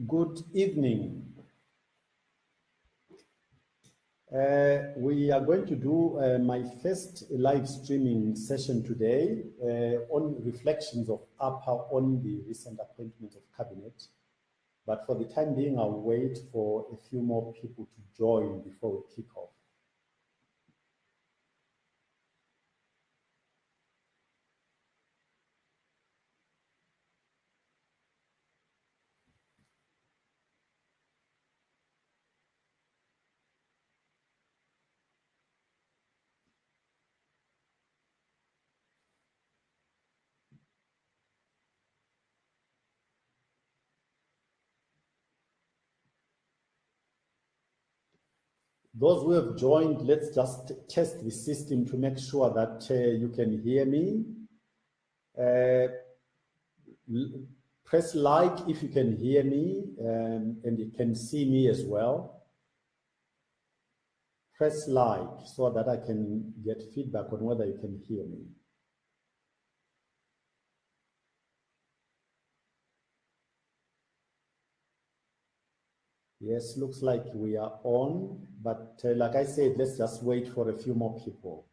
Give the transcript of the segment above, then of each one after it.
Good evening. We are going to do my first live streaming session today on reflections of APA on the recent appointment of cabinet. But for the time being, I'll wait for a few more people to join before we kick off. Those who have joined, let's just test the system to make sure that you can hear me. Press like if you can hear me and you can see me as well. Press like so that I can get feedback on whether you can hear me. Yes, looks like we are on, but like I said, let's just wait for a few more people.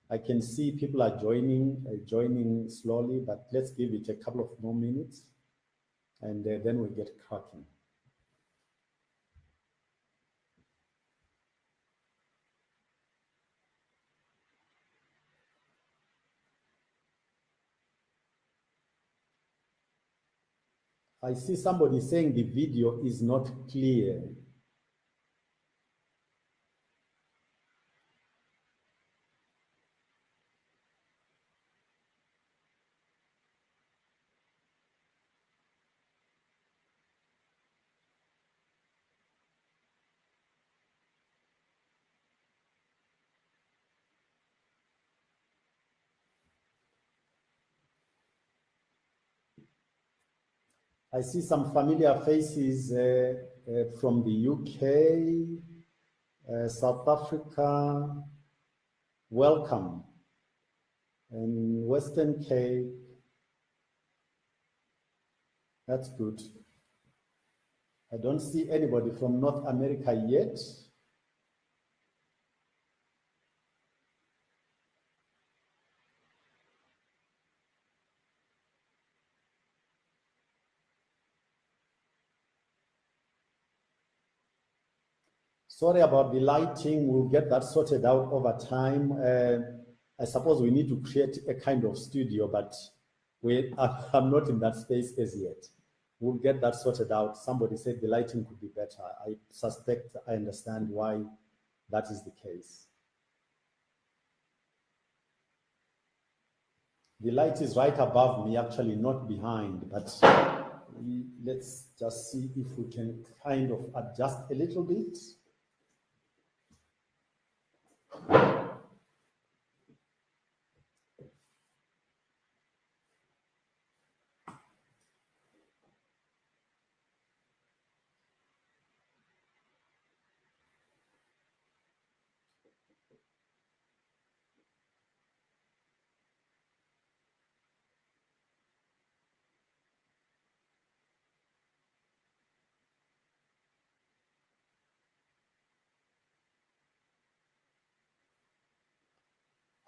I can see people are joining slowly, but let's give it a couple of more minutes and then we get cracking. I see somebody saying the video is not clear. I see some familiar faces from the UK, South Africa. Welcome. And Western Cape. That's good. I don't see anybody from North America yet. Sorry about the lighting. We'll get that sorted out over time. I suppose we need to create a kind of studio, but I'm not in that space as yet. We'll get that sorted out. Somebody said the lighting could be better. I suspect I understand why that is the case. The light is right above me, actually, not behind, but let's just see if we can kind of adjust a little bit.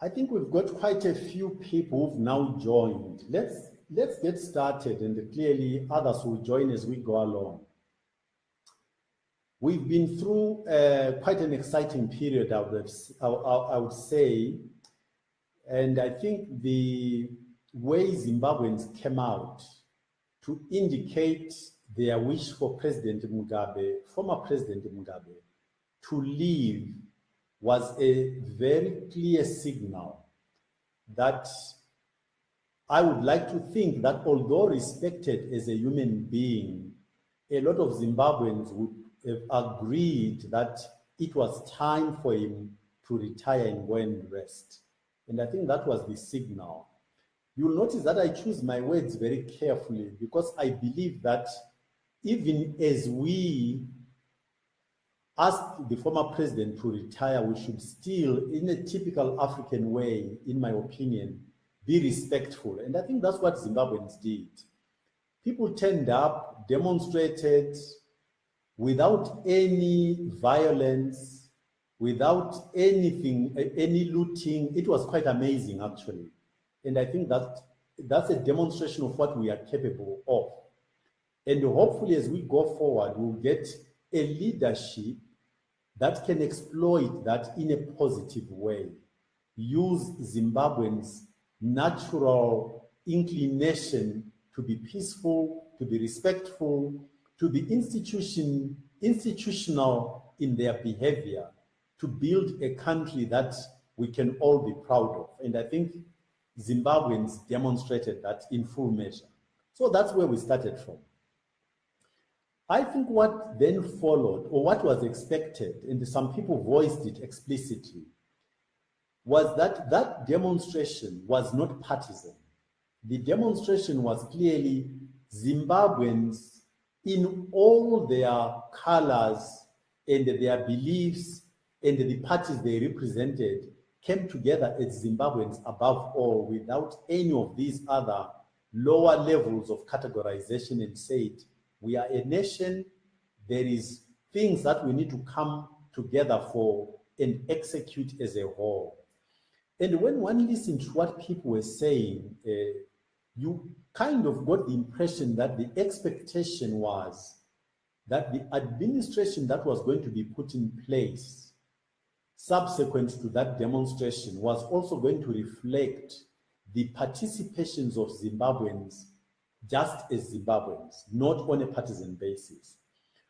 I think we've got quite a few people who've now joined. Let's get started, and clearly others will join as we go along. We've been through quite an exciting period, I would say, and I think the way Zimbabweans came out to indicate their wish for President Mugabe, former President Mugabe, to leave was a very clear signal that I would like to think that although respected as a human being, a lot of Zimbabweans would have agreed that it was time for him to retire and go and rest. And I think that was the signal. You'll notice that I choose my words very carefully because I believe that even as we asked the former president to retire, we should still, in a typical African way, in my opinion, be respectful. And I think that's what Zimbabweans did. People turned up, demonstrated, without any violence, without anything, any looting. It was quite amazing, actually. And I think that's a demonstration of what we are capable of. And hopefully, as we go forward, we'll get a leadership that can exploit that in a positive way, use Zimbabweans' natural inclination to be peaceful, to be respectful, to be institutional in their behavior, to build a country that we can all be proud of. And I think Zimbabweans demonstrated that in full measure. So that's where we started from. I think what then followed, or what was expected, and some people voiced it explicitly, was that that demonstration was not partisan. The demonstration was clearly Zimbabweans in all their colors and their beliefs and the parties they represented came together as Zimbabweans above all, without any of these other lower levels of categorization, and said, we are a nation, there is things that we need to come together for and execute as a whole. And when one listened to what people were saying, you kind of got the impression that the expectation was that the administration that was going to be put in place subsequent to that demonstration was also going to reflect the participations of Zimbabweans just as Zimbabweans, not on a partisan basis.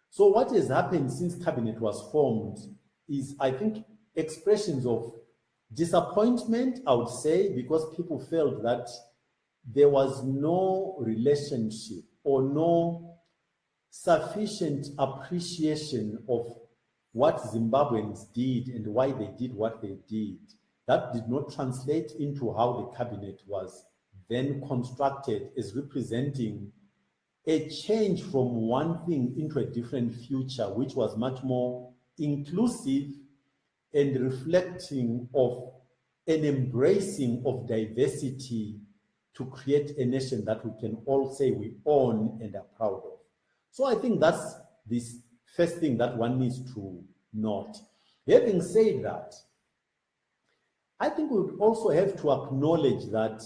So what has happened since cabinet was formed is, I think, expressions of disappointment, I would say, because people felt that there was no relationship or no sufficient appreciation of what Zimbabweans did and why they did what they did. That did not translate into how the cabinet was then constructed as representing a change from one thing into a different future, which was much more inclusive and reflecting of an embracing of diversity to create a nation that we can all say we own and are proud of. So I think that's this first thing that one needs to note. Having said that, I think we would also have to acknowledge that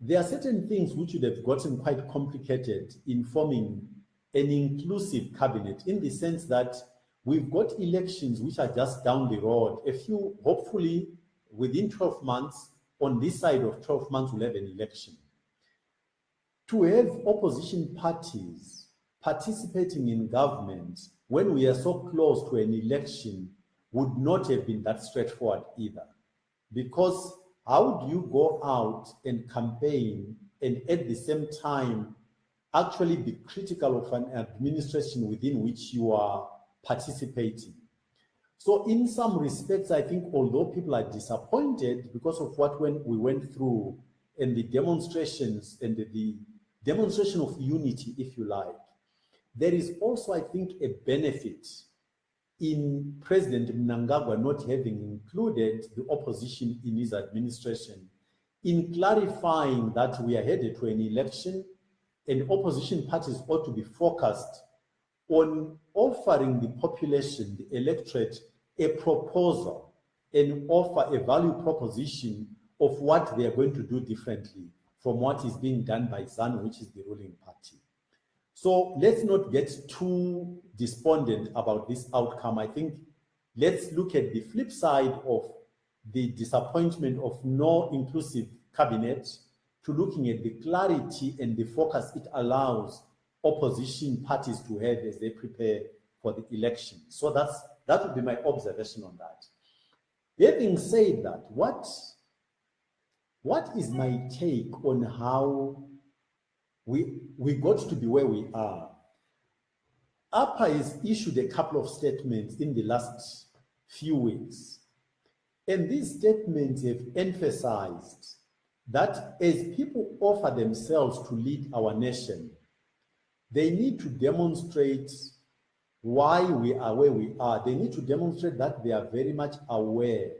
there are certain things which would have gotten quite complicated in forming an inclusive cabinet, in the sense that we've got elections which are just down the road. A few, hopefully within 12 months, on this side of 12 months, we'll have an election. To have opposition parties participating in government when we are so close to an election would not have been that straightforward either. Because how do you go out and campaign and at the same time actually be critical of an administration within which you are participating? So in some respects, I think although people are disappointed because of what we went through and the demonstrations and the demonstration of unity, if you like, there is also, I think, a benefit in President Mnangagwa not having included the opposition in his administration, in clarifying that we are headed to an election and opposition parties ought to be focused on offering the population, the electorate, a proposal and offer a value proposition of what they are going to do differently from what is being done by ZANU, which is the ruling party. So let's not get too despondent about this outcome. I think let's look at the flip side of the disappointment of no inclusive cabinet to looking at the clarity and the focus it allows opposition parties to have as they prepare for the election. So that would be my observation on that. Having said that, what is my take on how we got to be where we are? APA has issued a couple of statements in the last few weeks. And these statements have emphasized that as people offer themselves to lead our nation, they need to demonstrate why we are where we are. They need to demonstrate that they are very much aware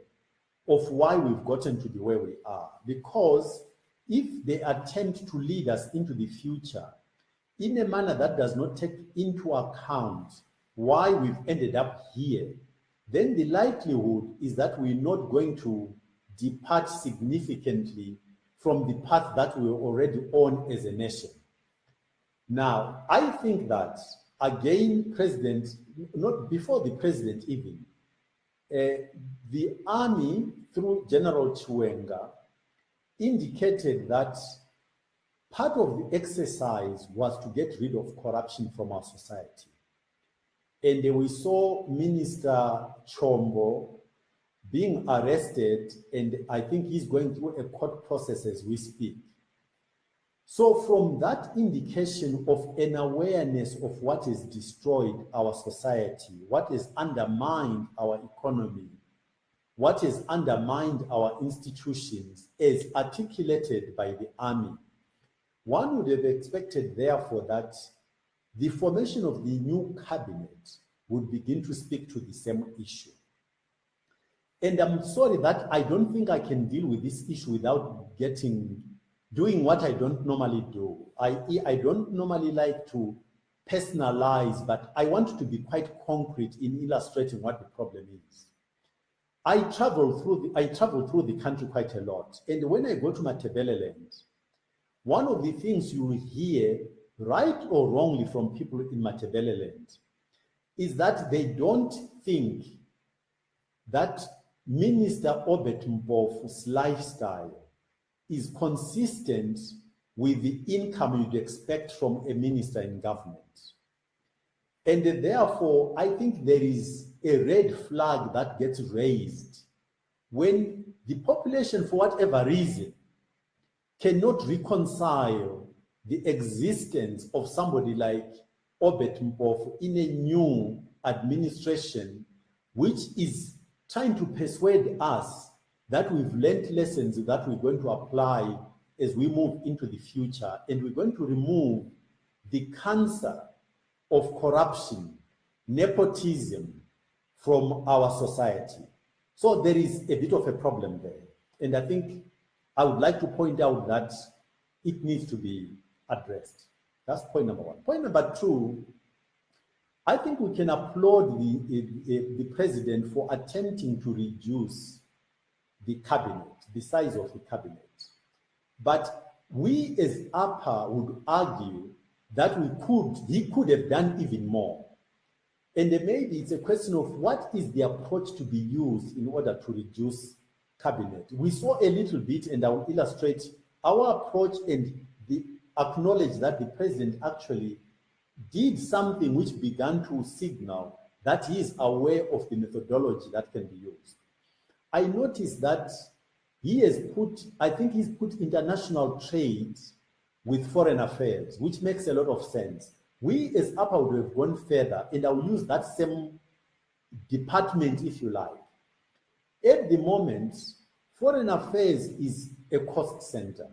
of why we've gotten to be where we are. Because if they attempt to lead us into the future in a manner that does not take into account why we've ended up here, then the likelihood is that we're not going to depart significantly from the path that we're already on as a nation. Now, I think that, again, not before the president even, the army, through General Chiwenga, indicated that part of the exercise was to get rid of corruption from our society. And we saw Minister Chombo being arrested, and I think he's going through a court process as we speak. So from that indication of an awareness of what has destroyed our society, what has undermined our economy, what has undermined our institutions as articulated by the army, one would have expected, therefore, that the formation of the new cabinet would begin to speak to the same issue. And I'm sorry that I don't think I can deal with this issue without doing what I don't normally do. I don't normally like to personalize, but I want to be quite concrete in illustrating what the problem is. I travel through the country quite a lot, and when I go to Matabeleland, one of the things you hear, right or wrongly, from people in Matabeleland is that they don't think that Minister Obet Mpofu's lifestyle is consistent with the income you'd expect from a minister in government. And therefore, I think there is a red flag that gets raised when the population, for whatever reason, cannot reconcile the existence of somebody like Obet Mpofu in a new administration, which is trying to persuade us that we've learned lessons that we're going to apply as we move into the future, and we're going to remove the cancer of corruption, nepotism from our society. So there is a bit of a problem there. And I think I would like to point out that it needs to be addressed. That's point number one. Point number two, I think we can applaud the president for attempting to reduce the cabinet, the size of the cabinet. But we as APA would argue that he could have done even more. And maybe it's a question of what is the approach to be used in order to reduce cabinet. We saw a little bit, and I will illustrate our approach and acknowledge that the president actually did something which began to signal that he is aware of the methodology that can be used. I noticed that he's put international trade with foreign affairs, which makes a lot of sense. We as APA would have gone further, and I will use that same department, if you like. At the moment, foreign affairs is a cost center,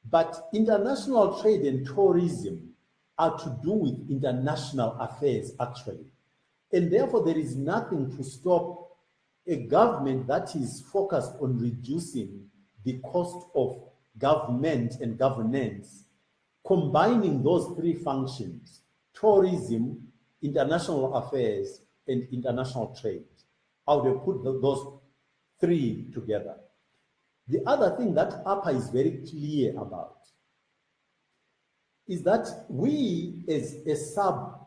but international trade and tourism are to do with international affairs, actually. And therefore, there is nothing to stop a government that is focused on reducing the cost of government and governance, combining those three functions: tourism, international affairs, and international trade. I would have put those three together. The other thing that APA is very clear about is that we as a sub-region,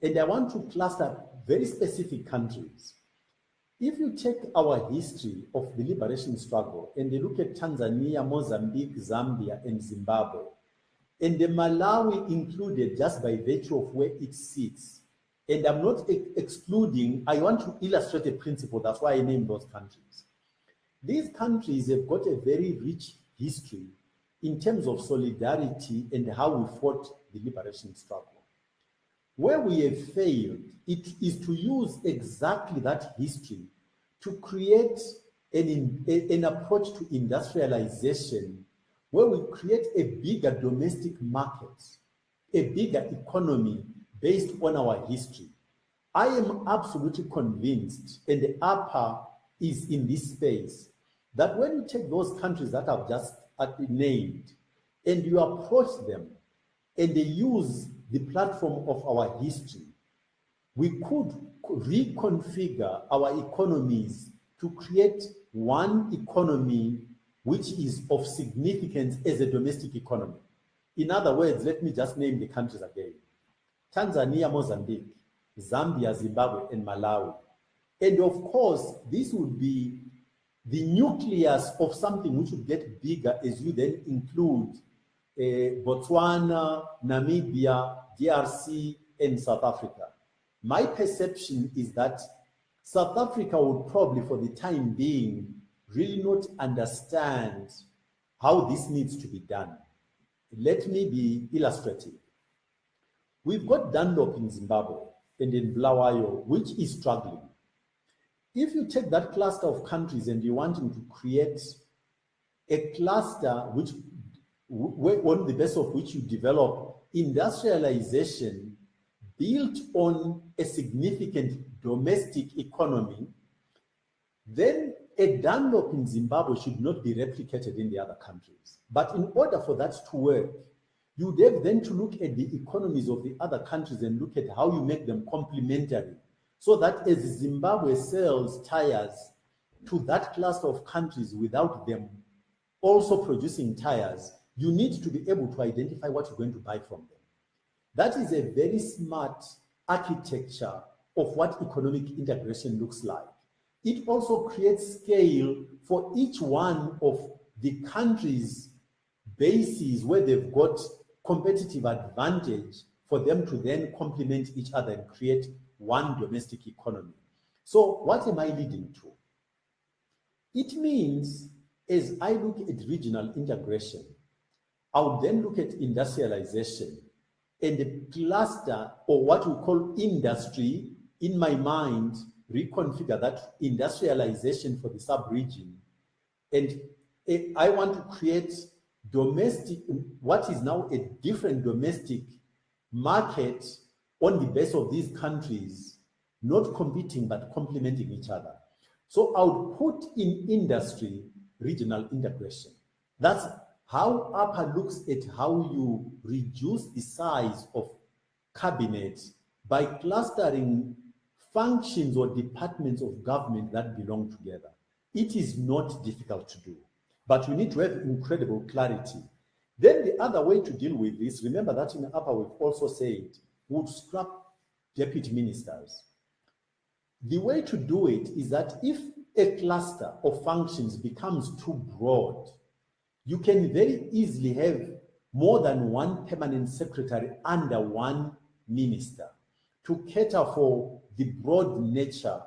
and I want to cluster very specific countries. If you take our history of the liberation struggle and you look at Tanzania, Mozambique, Zambia, and Zimbabwe, and the Malawi included just by virtue of where it sits, and I'm not excluding, I want to illustrate a principle, that's why I named those countries. These countries have got a very rich history in terms of solidarity and how we fought the liberation struggle. Where we have failed, it is to use exactly that history to create an approach to industrialization where we create a bigger domestic market, a bigger economy based on our history. I am absolutely convinced, and the APA is in this space, that when you take those countries that I've just named and you approach them and they use the platform of our history, we could reconfigure our economies to create one economy which is of significance as a domestic economy. In other words, let me just name the countries again: Tanzania, Mozambique, Zambia, Zimbabwe, and Malawi. And of course, this would be the nucleus of something which would get bigger as you then include Botswana, Namibia, DRC, and South Africa. My perception is that South Africa would probably, for the time being, really not understand how this needs to be done. Let me be illustrative. We've got Dunlop in Zimbabwe and in Bulawayo, which is struggling. If you take that cluster of countries and you want to create a cluster which, on the basis of which you develop industrialization built on a significant domestic economy, then a Dunlop in Zimbabwe should not be replicated in the other countries. But in order for that to work, you have then to look at the economies of the other countries and look at how you make them complementary, so that as Zimbabwe sells tires to that cluster of countries without them also producing tires, you need to be able to identify what you're going to buy from them. That is a very smart architecture of what economic integration looks like. It also creates scale for each one of the countries' bases where they've got competitive advantage for them to then complement each other and create one domestic economy. So what am I leading to? It means, as I look at regional integration, I would then look at industrialization and the cluster, or what we call industry, in my mind, reconfigure that industrialization for the sub-region. And I want to create domestic, what is now a different domestic market on the base of these countries, not competing but complementing each other. So I would put in industry regional integration. That's how APA looks at how you reduce the size of cabinet by clustering functions or departments of government that belong together. It is not difficult to do, but you need to have incredible clarity. Then the other way to deal with this, remember that in APA we've also said, would scrap deputy ministers. The way to do it is that if a cluster of functions becomes too broad, you can very easily have more than one permanent secretary under one minister to cater for the broad nature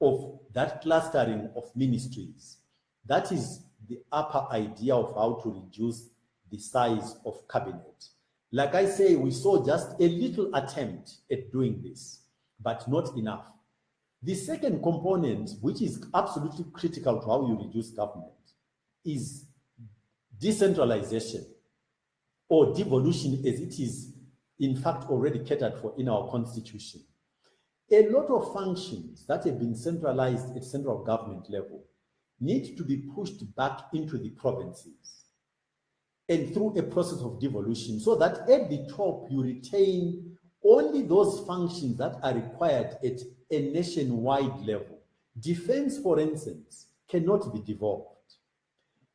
of that clustering of ministries. That is the upper idea of how to reduce the size of cabinet. Like I say, we saw just a little attempt at doing this, but not enough. The second component, which is absolutely critical to how you reduce government, is decentralization or devolution, as it is in fact already catered for in our constitution. A lot of functions that have been centralized at central government level need to be pushed back into the provinces and through a process of devolution, so that at the top you retain only those functions that are required at a nationwide level. Defense, for instance, cannot be devolved.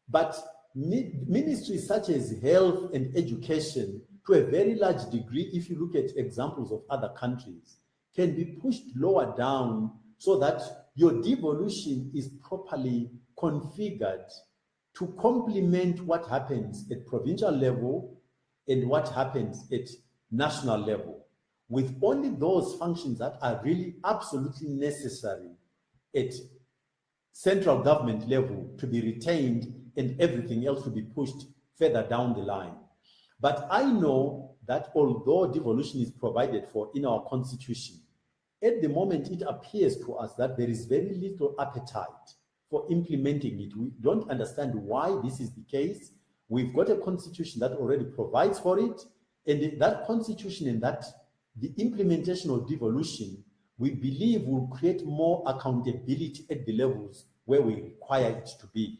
But ministries such as health and education, to a very large degree, if you look at examples of other countries, can be pushed lower down so that your devolution is properly configured to complement what happens at provincial level and what happens at national level, with only those functions that are really absolutely necessary at central government level to be retained and everything else to be pushed further down the line. But I know that although devolution is provided for in our constitution, at the moment it appears to us that there is very little appetite for implementing it. We don't understand why this is the case. We've got a constitution that already provides for it, and that constitution and that the implementation of devolution, we believe, will create more accountability at the levels where we require it to be.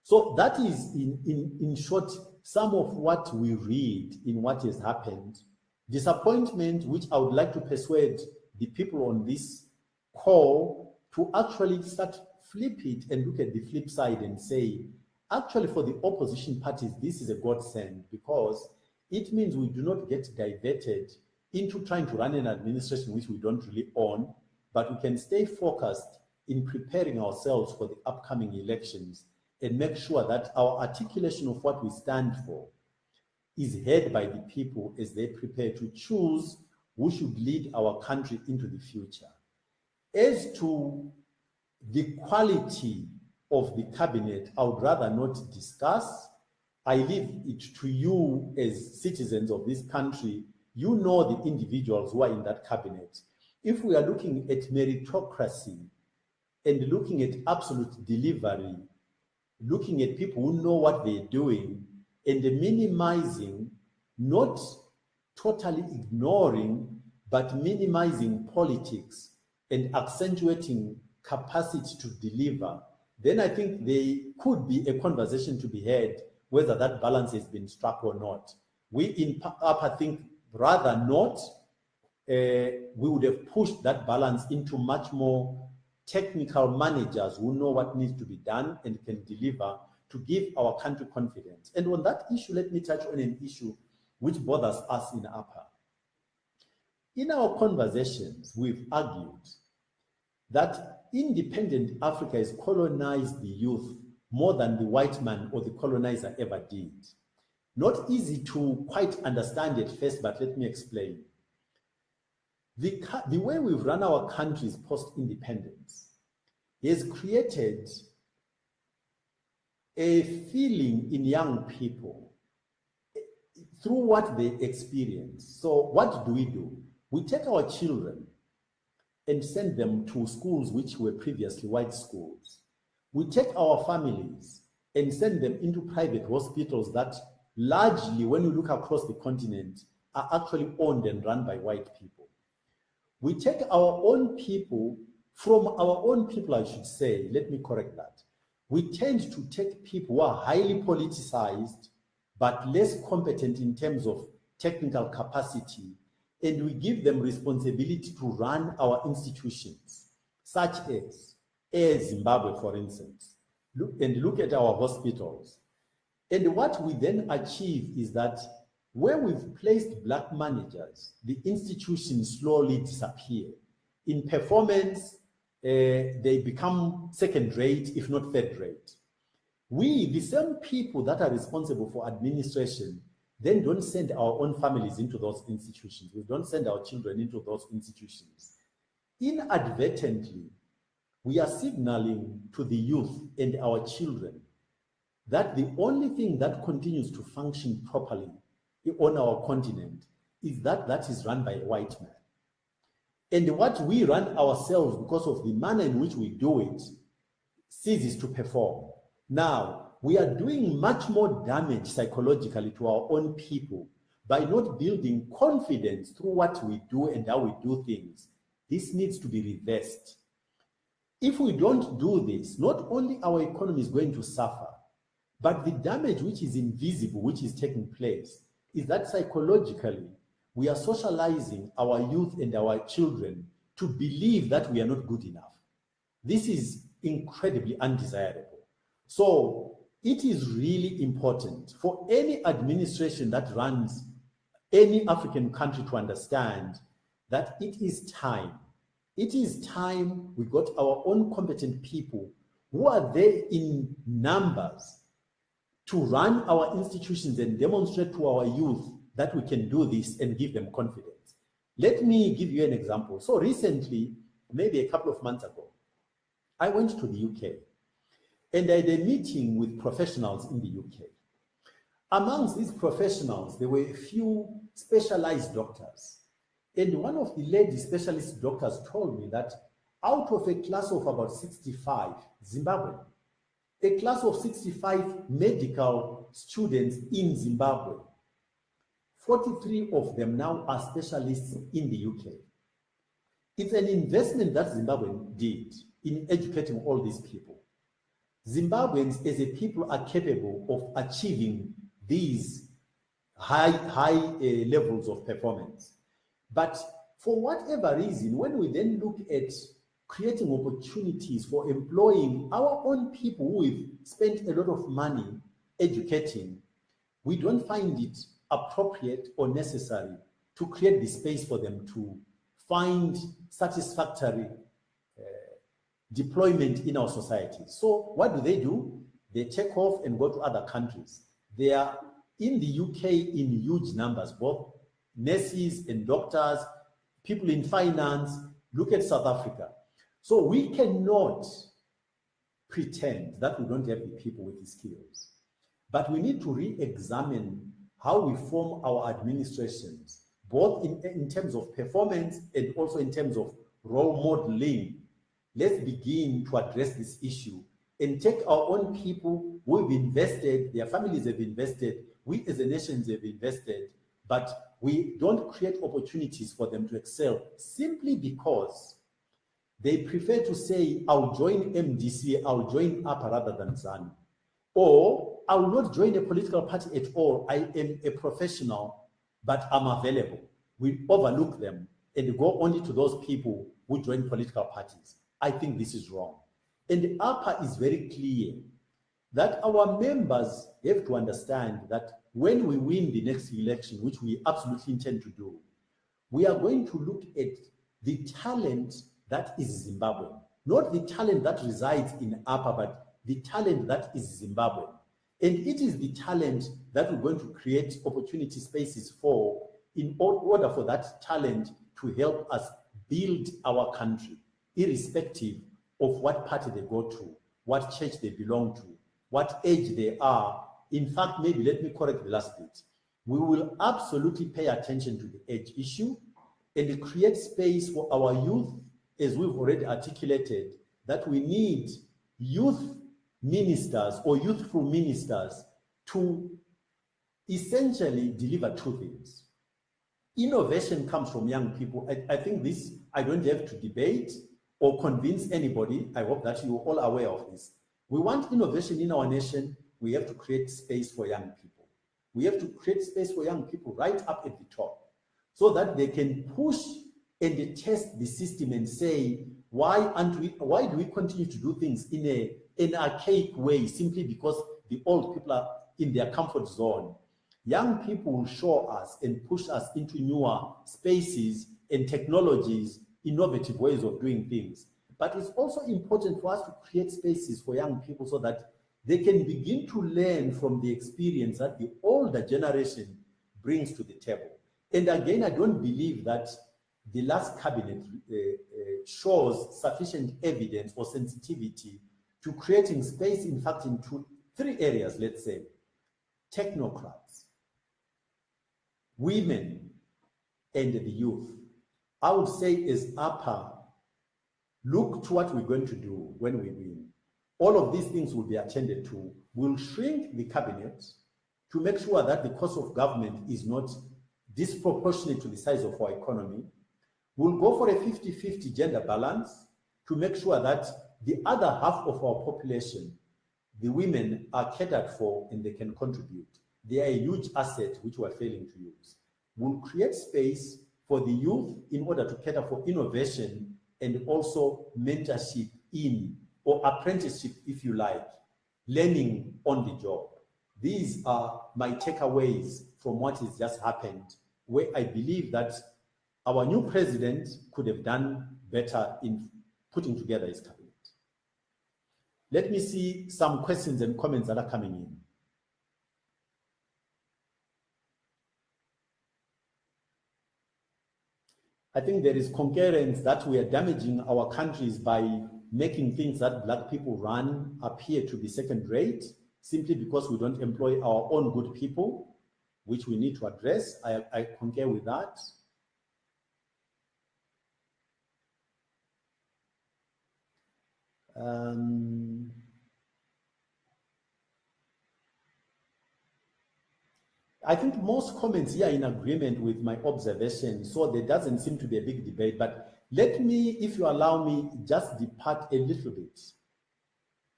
So that is, in short, some of what we read in what has happened, disappointment, which I would like to persuade the people on this call to actually start flip it and look at the flip side and say, actually for the opposition parties, this is a godsend because it means we do not get diverted into trying to run an administration which we don't really own, but we can stay focused in preparing ourselves for the upcoming elections and make sure that our articulation of what we stand for is heard by the people as they prepare to choose who should lead our country into the future. As to the quality of the cabinet, I would rather not discuss. I leave it to you as citizens of this country. You know the individuals who are in that cabinet. If we are looking at meritocracy and looking at absolute delivery, looking at people who know what they're doing, and minimizing, not totally ignoring, but minimizing politics and accentuating capacity to deliver, then I think there could be a conversation to be had whether that balance has been struck or not. We in UPA think rather not. We would have pushed that balance into much more technical managers who know what needs to be done and can deliver to give our country confidence. And on that issue, let me touch on an issue which bothers us in UPA. In our conversations, we've argued that independent Africa has colonized the youth more than the white man or the colonizer ever did. Not easy to quite understand at first, but let me explain. The way we've run our countries post-independence has created a feeling in young people through what they experience. So what do? We take our children and send them to schools which were previously white schools. We take our families and send them into private hospitals that largely, when you look across the continent, are actually owned and run by white people. We take our own people, from our own people, I should say, let me correct that. We tend to take people who are highly politicized, but less competent in terms of technical capacity, and we give them responsibility to run our institutions, such as Air Zimbabwe, for instance. Look at our hospitals. And what we then achieve is that where we've placed black managers, the institutions slowly disappear. In performance, they become second rate, if not third rate. We, the same people that are responsible for administration, then don't send our own families into those institutions. We don't send our children into those institutions. Inadvertently, we are signaling to the youth and our children that the only thing that continues to function properly on our continent is that is run by a white man. And what we run ourselves, because of the manner in which we do it, ceases to perform. Now, we are doing much more damage psychologically to our own people by not building confidence through what we do and how we do things. This needs to be reversed. If we don't do this, not only our economy is going to suffer, but the damage which is invisible, which is taking place, is that psychologically, we are socializing our youth and our children to believe that we are not good enough. This is incredibly undesirable. So it is really important for any administration that runs any African country to understand that it is time. It is time we got our own competent people who are there in numbers to run our institutions and demonstrate to our youth that we can do this and give them confidence. Let me give you an example. So recently, maybe a couple of months ago, I went to the UK and I had a meeting with professionals in the UK. Amongst these professionals, there were a few specialized doctors. And one of the lady specialist doctors told me that out of a class of about 65 Zimbabwean, a class of 65 medical students in Zimbabwe, 43 of them now are specialists in the UK. It's an investment that Zimbabwe did in educating all these people. Zimbabweans as a people are capable of achieving these high levels of performance. But for whatever reason, when we then look at creating opportunities for employing our own people who we've spent a lot of money educating, we don't find it appropriate or necessary to create the space for them to find satisfactory deployment in our society. So what do? They take off and go to other countries. They are in the UK in huge numbers, both nurses and doctors, people in finance. Look at South Africa. So we cannot pretend that we don't have the people with the skills, but we need to re-examine how we form our administrations, both in terms of performance and also in terms of role modeling. Let's begin to address this issue and take our own people who have invested, their families have invested, we as a nation have invested, but we don't create opportunities for them to excel simply because they prefer to say, I'll join MDC, I'll join APA rather than ZANU. Or I will not join a political party at all. I am a professional, but I'm available. We overlook them and go only to those people who join political parties. I think this is wrong. And APA is very clear that our members have to understand that when we win the next election, which we absolutely intend to do, we are going to look at the talent that is Zimbabwean, not the talent that resides in APA, but the talent that is Zimbabwean. And it is the talent that we're going to create opportunity spaces for in order for that talent to help us build our country, irrespective of what party they go to, what church they belong to, what age they are. In fact, maybe let me correct the last bit. We will absolutely pay attention to the age issue and create space for our youth, as we've already articulated, that we need youth ministers or youthful ministers to essentially deliver two things. Innovation comes from young people. I think this, I don't have to debate or convince anybody. I hope that you're all aware of this. We want innovation in our nation. We have to create space for young people. We have to create space for young people right up at the top so that they can push and test the system and say, why do we continue to do things in an archaic way simply because the old people are in their comfort zone? Young people will show us and push us into newer spaces and technologies, innovative ways of doing things. But it's also important for us to create spaces for young people so that they can begin to learn from the experience that the older generation brings to the table. And again, I don't believe that the last cabinet shows sufficient evidence or sensitivity to creating space, in fact, in three areas, let's say: technocrats, women, and the youth. I would say as APA, look to what we're going to do when we win. All of these things will be attended to. We'll shrink the cabinet to make sure that the cost of government is not disproportionate to the size of our economy. We'll go for a 50-50 gender balance to make sure that the other half of our population, the women, are catered for and they can contribute. They are a huge asset which we're failing to use. We'll create space for the youth in order to cater for innovation and also mentorship in, or apprenticeship, if you like, learning on the job. These are my takeaways from what has just happened, where I believe that our new president could have done better in putting together his cabinet. Let me see some questions and comments that are coming in. I think there is concurrence that we are damaging our countries by making things that Black people run appear to be second rate simply because we don't employ our own good people, which we need to address. I concur with that. I think most comments here are in agreement with my observation, so there doesn't seem to be a big debate. But let me, if you allow me, just depart a little bit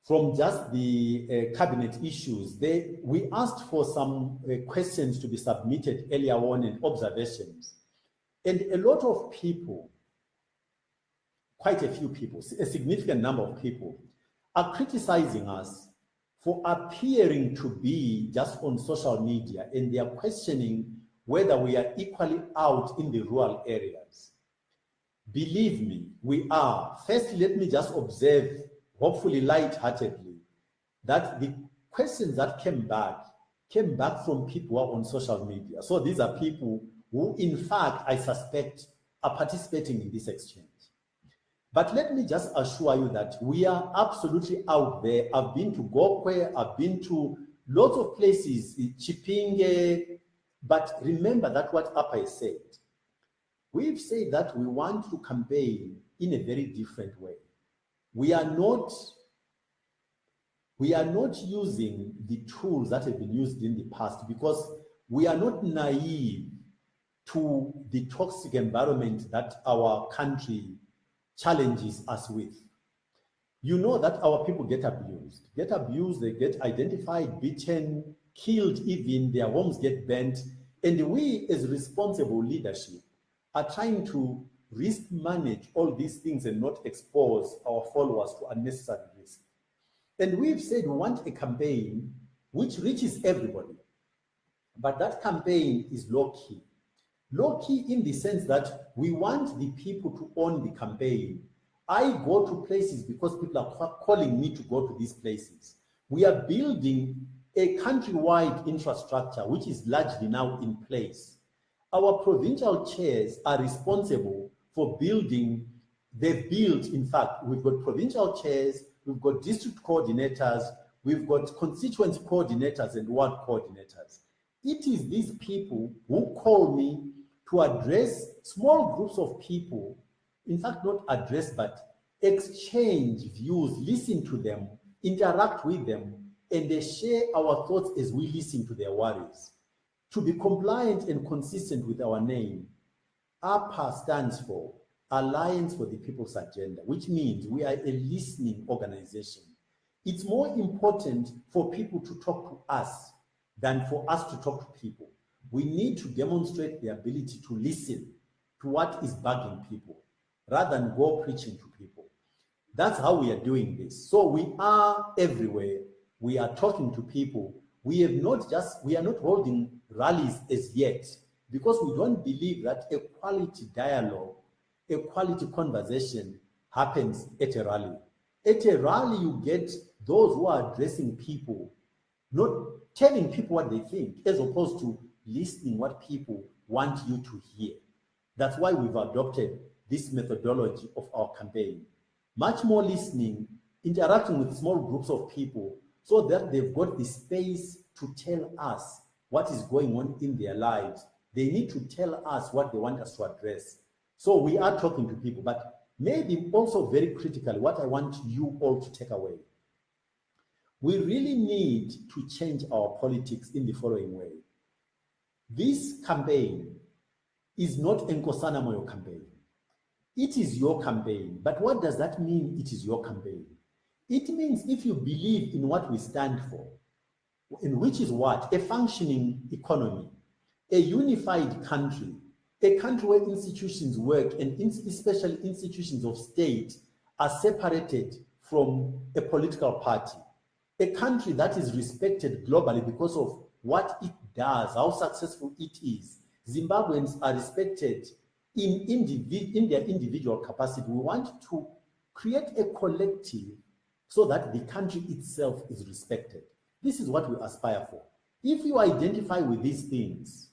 from just the cabinet issues. We asked for some questions to be submitted earlier on and observations. And a lot of people, quite a few people, a significant number of people, are criticizing us for appearing to be just on social media, and they are questioning whether we are equally out in the rural areas. Believe me, we are. First, let me just observe, hopefully lightheartedly, that the questions that came back from people who are on social media. So these are people who, in fact, I suspect are participating in this exchange. But let me just assure you that we are absolutely out there. I've been to Gokwe, I've been to lots of places, Chipinge, but remember that what APA has said. We've said that we want to campaign in a very different way. We are not using the tools that have been used in the past because we are not naive to the toxic environment that our country challenges us with. You know that our people get abused, they get identified, beaten, killed even, their homes get burnt, and we as responsible leadership are trying to risk manage all these things and not expose our followers to unnecessary risk. And we've said we want a campaign which reaches everybody, but that campaign is low-key. Low-key in the sense that we want the people to own the campaign. I go to places because people are calling me to go to these places. We are building a countrywide infrastructure which is largely now in place. Our provincial chairs are responsible for building. They've built, in fact, we've got provincial chairs, we've got district coordinators, we've got constituency coordinators and ward coordinators. It is these people who call me to address small groups of people, in fact, not address, but exchange views, listen to them, interact with them, and they share our thoughts as we listen to their worries. To be compliant and consistent with our name, APA stands for Alliance for the People's Agenda, which means we are a listening organization. It's more important for people to talk to us than for us to talk to people. We need to demonstrate the ability to listen to what is bugging people rather than go preaching to people. That's how we are doing this. So we are everywhere. We are talking to people. We are not holding rallies as yet because we don't believe that a quality dialogue, a quality conversation happens at a rally. At a rally, you get those who are addressing people, not telling people what they think, as opposed to listening what people want you to hear. That's why we've adopted this methodology of our campaign. Much more listening, interacting with small groups of people so that they've got the space to tell us what is going on in their lives. They need to tell us what they want us to address. So we are talking to people, but maybe also very critically, what I want you all to take away. We really need to change our politics in the following way. This campaign is not Nkosana Moyo campaign. It is your campaign. But what does that mean, it is your campaign? It means if you believe in what we stand for, in which is what? A functioning economy, a unified country, a country where institutions work and especially institutions of state are separated from a political party, a country that is respected globally because of what it does, how successful it is. Zimbabweans are respected in their individual capacity. We want to create a collective so that the country itself is respected. This is what we aspire for. If you identify with these things,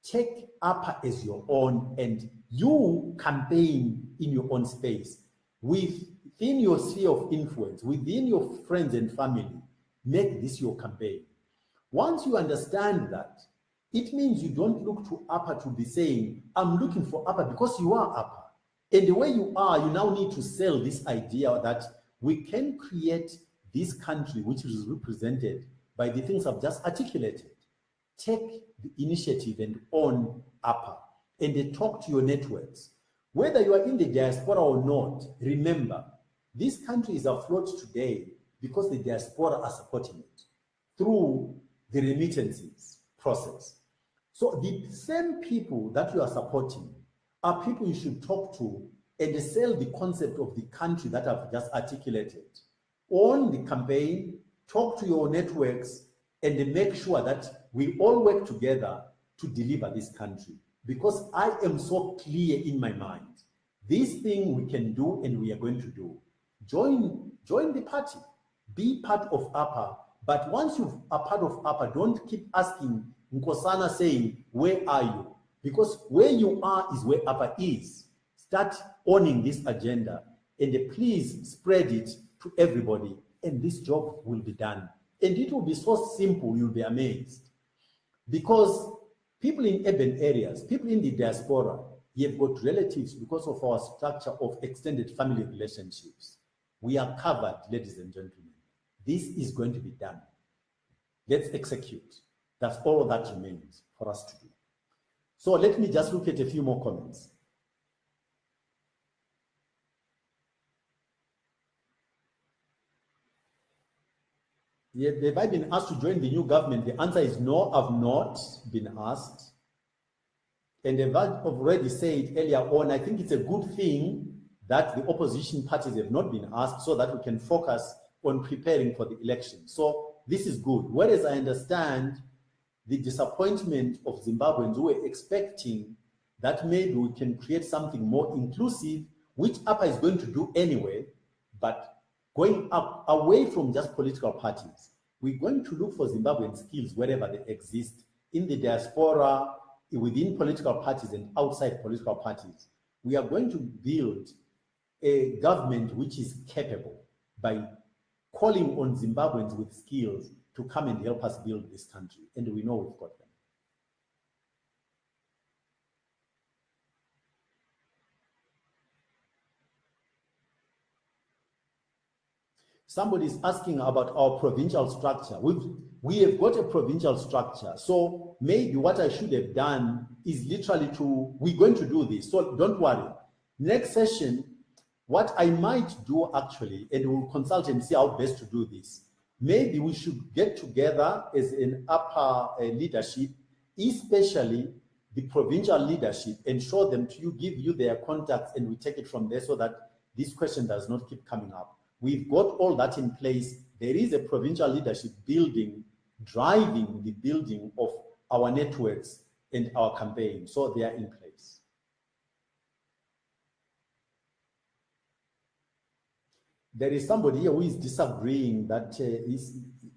take APA as your own and you campaign in your own space, within your sphere of influence, within your friends and family. Make this your campaign. Once you understand that, it means you don't look to APA to be saying, I'm looking for APA, because you are APA. And the way you are, you now need to sell this idea that we can create this country which is represented by the things I've just articulated. Take the initiative and own APA and then talk to your networks. Whether you are in the diaspora or not, remember, this country is afloat today because the diaspora are supporting it through the remittances process. So the same people that you are supporting are people you should talk to and sell the concept of the country that I've just articulated. On the campaign, talk to your networks and make sure that we all work together to deliver this country. Because I am so clear in my mind, this thing we can do and we are going to do. Join the party, be part of APA, but once you are part of APA, don't keep asking Nkosana saying, where are you? Because where you are is where APA is. Start owning this agenda and please spread it to everybody and this job will be done. And it will be so simple, you'll be amazed. Because people in urban areas, people in the diaspora, you've got relatives because of our structure of extended family relationships. We are covered, ladies and gentlemen. This is going to be done. Let's execute. That's all that remains for us to do. So let me just look at a few more comments. Yeah, have I been asked to join the new government? The answer is no, I've not been asked. And I've already said earlier on, I think it's a good thing that the opposition parties have not been asked so that we can focus on preparing for the election. So this is good. Whereas I understand the disappointment of Zimbabweans who were expecting that maybe we can create something more inclusive, which APA is going to do anyway, but going up away from just political parties. We're going to look for Zimbabwean skills wherever they exist, in the diaspora, within political parties and outside political parties. We are going to build a government which is capable by calling on Zimbabweans with skills to come and help us build this country. And we know we've got them. Somebody is asking about our provincial structure. We have got a provincial structure. So maybe what I should have done is literally we're going to do this. So don't worry. Next session, what I might do actually, and we'll consult and see how best to do this. Maybe we should get together as an upper leadership, especially the provincial leadership, and show them to you, give you their contacts, and we take it from there so that this question does not keep coming up. We've got all that in place. There is a provincial leadership building, driving the building of our networks and our campaign. So they are in place. There is somebody here who is disagreeing that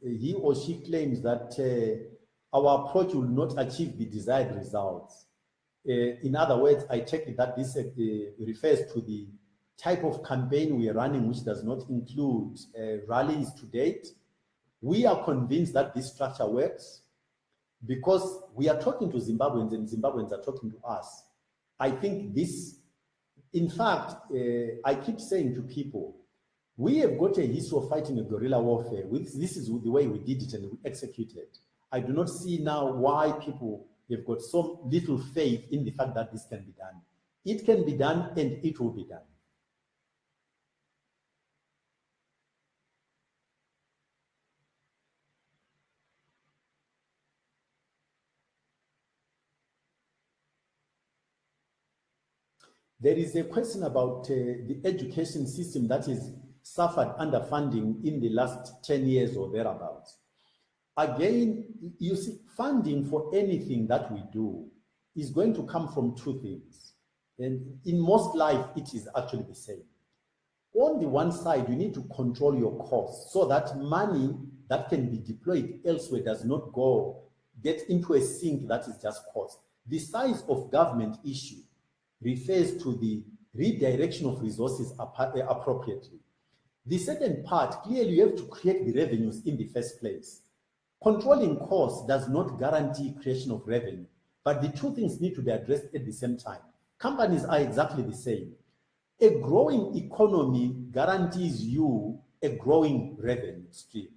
he or she claims that our approach will not achieve the desired results. In other words, I take it that this refers to the type of campaign we are running, which does not include rallies to date. We are convinced that this structure works because we are talking to Zimbabweans and Zimbabweans are talking to us. I think this, in fact, I keep saying to people, we have got a history of fighting a guerrilla warfare. This is the way we did it and we executed. I do not see now why people have got so little faith in the fact that this can be done. It can be done and it will be done. There is a question about the education system that is suffered underfunding in the last 10 years or thereabouts. Again, you see, funding for anything that we do is going to come from two things. And in most life, it is actually the same. On the one side, you need to control your costs so that money that can be deployed elsewhere does not get into a sink that is just cost. The size of government issue refers to the redirection of resources appropriately. The second part, clearly you have to create the revenues in the first place. Controlling costs does not guarantee creation of revenue, but the two things need to be addressed at the same time. Companies are exactly the same. A growing economy guarantees you a growing revenue stream.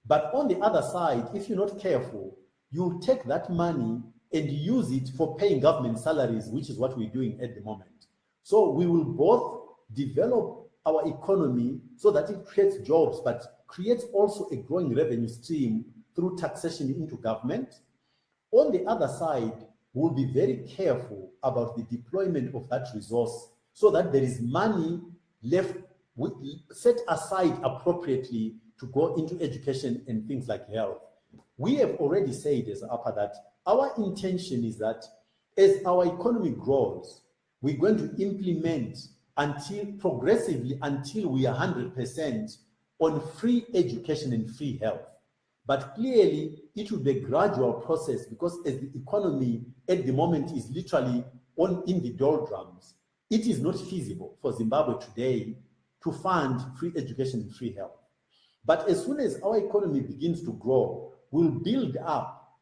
But on the other side, if you're not careful, you'll take that money and use it for paying government salaries, which is what we're doing at the moment. So we will both develop our economy so that it creates jobs, but creates also a growing revenue stream through taxation into government. On the other side, we'll be very careful about the deployment of that resource so that there is money left, set aside appropriately to go into education and things like health. We have already said as APA that our intention is that as our economy grows, we're going to implement progressively until we are 100% on free education and free health. But clearly, it will be a gradual process because as the economy at the moment is literally in the doldrums, it is not feasible for Zimbabwe today to fund free education and free health. But as soon as our economy begins to grow, we'll build up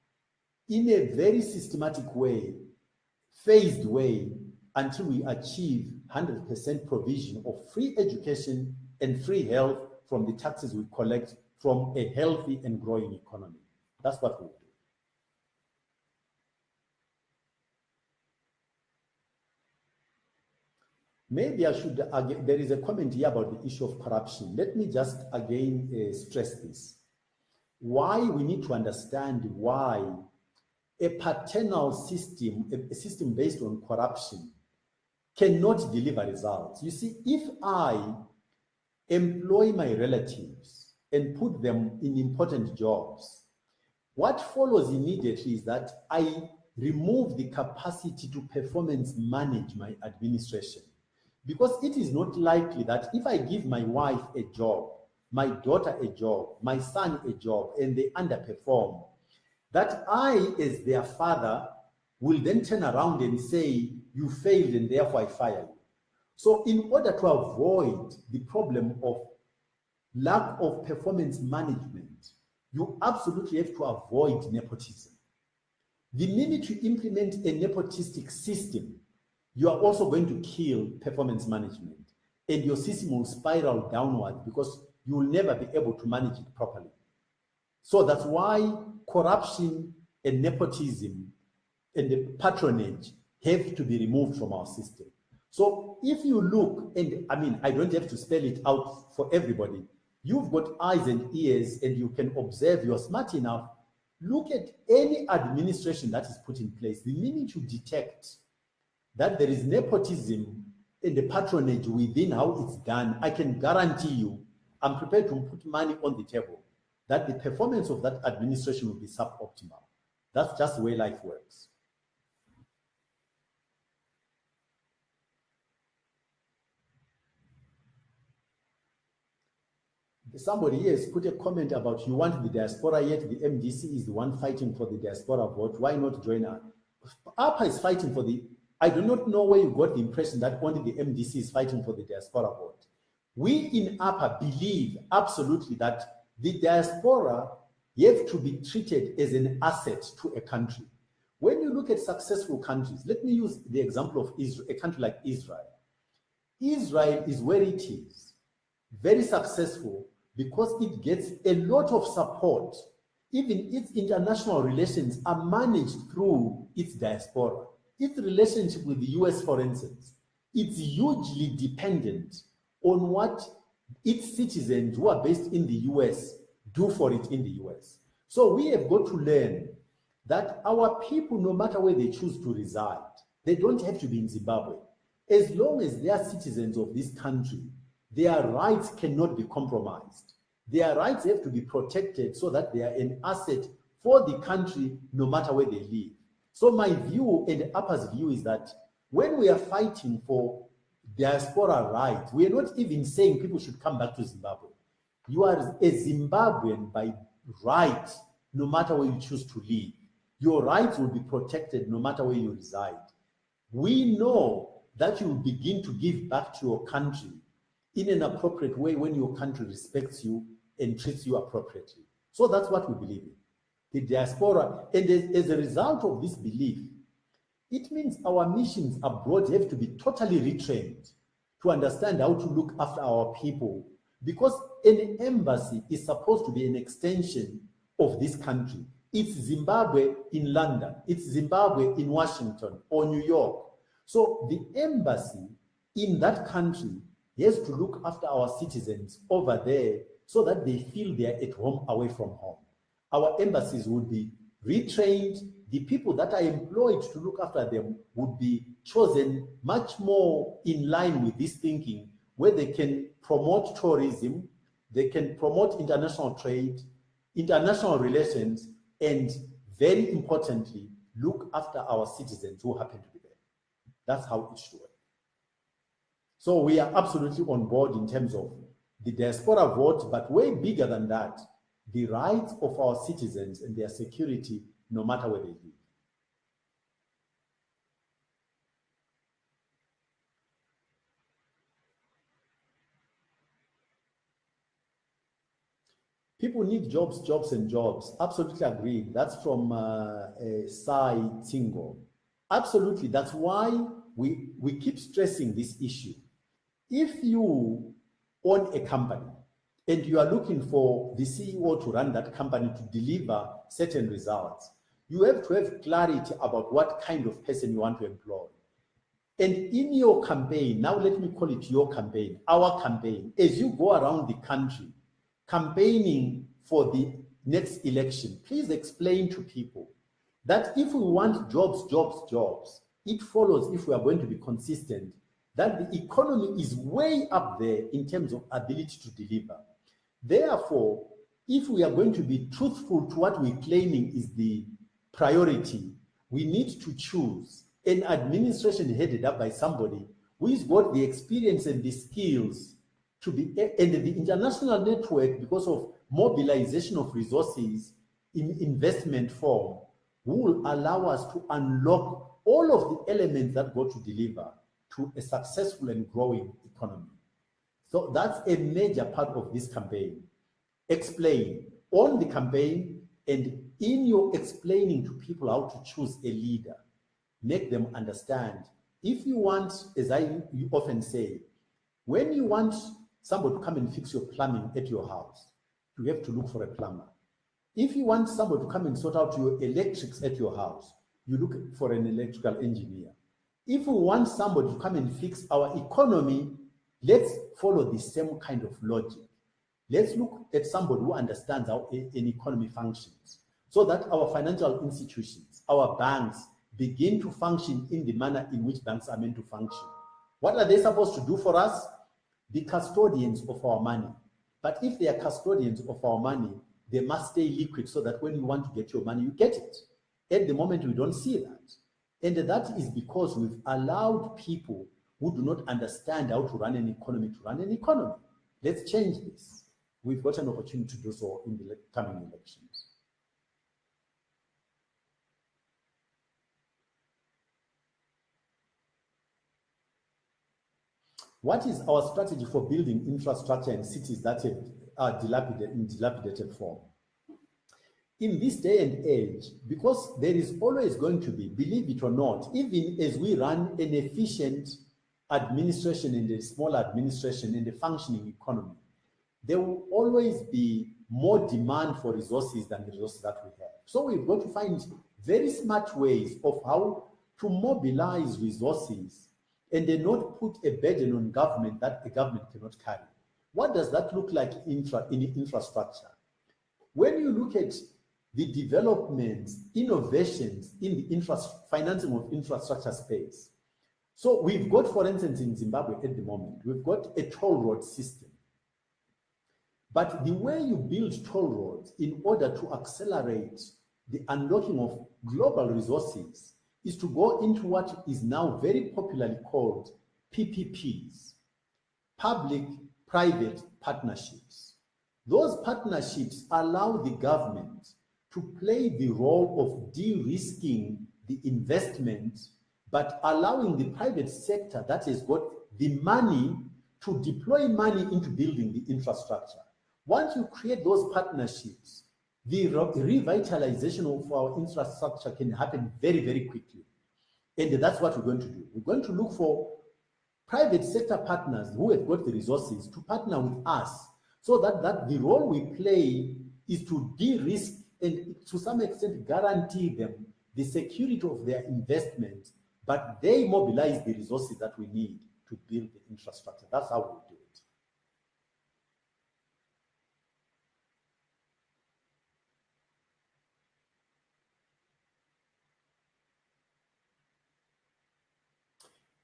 in a very systematic way, phased way, until we achieve 100% provision of free education and free health from the taxes we collect from a healthy and growing economy. That's what we'll do. Maybe I should, there is a comment here about the issue of corruption. Let me just again stress this. Why we need to understand why a paternal system, a system based on corruption, cannot deliver results. You see, if I employ my relatives and put them in important jobs, what follows immediately is that I remove the capacity to performance manage my administration. Because it is not likely that if I give my wife a job, my daughter a job, my son a job, and they underperform, that I, as their father, will then turn around and say, you failed and therefore I fire you. So in order to avoid the problem of lack of performance management, you absolutely have to avoid nepotism. The minute you implement a nepotistic system, you are also going to kill performance management, and your system will spiral downward because you will never be able to manage it properly. So that's why corruption and nepotism and the patronage have to be removed from our system. So if you look, and I mean, I don't have to spell it out for everybody. You've got eyes and ears and you can observe, you're smart enough. Look at any administration that is put in place. The minute you detect that there is nepotism and the patronage within how it's done, I can guarantee you, I'm prepared to put money on the table that the performance of that administration will be suboptimal. That's just the way life works. Somebody here has put a comment about you want the diaspora, yet the MDC is the one fighting for the diaspora vote. Why not join us? APA is fighting for the, I do not know where you got the impression that only the MDC is fighting for the diaspora vote. We in APA believe absolutely that the diaspora have to be treated as an asset to a country. When you look at successful countries, let me use the example of Israel, a country like Israel. Israel is where it is, very successful, because it gets a lot of support. Even its international relations are managed through its diaspora. Its relationship with the US, for instance, it's hugely dependent on what its citizens who are based in the US do for it in the US. So we have got to learn that our people, no matter where they choose to reside, they don't have to be in Zimbabwe. As long as they are citizens of this country, their rights cannot be compromised. Their rights have to be protected so that they are an asset for the country, no matter where they live. So my view and APA's view is that when we are fighting for diaspora rights, we are not even saying people should come back to Zimbabwe. You are a Zimbabwean by right, no matter where you choose to live. Your rights will be protected no matter where you reside. We know that you will begin to give back to your country in an appropriate way when your country respects you and treats you appropriately. So that's what we believe in. The diaspora, and as a result of this belief, it means our missions abroad have to be totally retrained to understand how to look after our people, because an embassy is supposed to be an extension of this country. It's Zimbabwe in London, it's Zimbabwe in Washington or New York. So the embassy in that country has to look after our citizens over there so that they feel they are at home away from home. Our embassies would be retrained. The people that are employed to look after them would be chosen much more in line with this thinking, where they can promote tourism, they can promote international trade, international relations, and very importantly, look after our citizens who happen to be there. That's how it should work. So we are absolutely on board in terms of the diaspora vote, but way bigger than that, the rights of our citizens and their security, no matter where they live. People need jobs, jobs, and jobs. Absolutely agree. That's from Sai Tingo. Absolutely. That's why we keep stressing this issue. If you own a company and you are looking for the CEO to run that company to deliver certain results, you have to have clarity about what kind of person you want to employ. And in your campaign, now let me call it your campaign, our campaign, as you go around the country, campaigning for the next election, please explain to people that if we want jobs, jobs, jobs, it follows, if we are going to be consistent, that the economy is way up there in terms of ability to deliver. Therefore, if we are going to be truthful to what we're claiming is the priority, we need to choose an administration headed up by somebody who has got the experience and the skills to be, and the international network, because of mobilization of resources in investment form, will allow us to unlock all of the elements that go to deliver to a successful and growing economy. So that's a major part of this campaign. Explain on the campaign, and in your explaining to people how to choose a leader, make them understand. If you want, as you often say, when you want somebody to come and fix your plumbing at your house, you have to look for a plumber. If you want somebody to come and sort out your electrics at your house, you look for an electrical engineer. If we want somebody to come and fix our economy, let's follow the same kind of logic. Let's look at somebody who understands how an economy functions, so that our financial institutions, our banks, begin to function in the manner in which banks are meant to function. What are they supposed to do for us? Be custodians of our money. But if they are custodians of our money, they must stay liquid so that when you want to get your money, you get it. At the moment, we don't see that. And that is because we've allowed people who do not understand how to run an economy to run an economy. Let's change this. We've got an opportunity to do so in the coming elections. What is our strategy for building infrastructure in cities that are in dilapidated form? In this day and age, because there is always going to be, believe it or not, even as we run an efficient administration and a small administration in the functioning economy, there will always be more demand for resources than the resources that we have. So we've got to find very smart ways of how to mobilize resources and then not put a burden on government that the government cannot carry. What does that look like in infrastructure? When you look at the developments, innovations in the financing of infrastructure space. So we've got, for instance, in Zimbabwe at the moment, we've got a toll road system. But the way you build toll roads in order to accelerate the unlocking of global resources is to go into what is now very popularly called PPPs, public-private partnerships. Those partnerships allow the government to play the role of de-risking the investment, but allowing the private sector that has got the money to deploy money into building the infrastructure. Once you create those partnerships, the revitalization of our infrastructure can happen very, very quickly. And that's what we're going to do. We're going to look for private sector partners who have got the resources to partner with us, so that the role we play is to de-risk and to some extent guarantee them the security of their investment, but they mobilize the resources that we need to build the infrastructure. That's how we do it.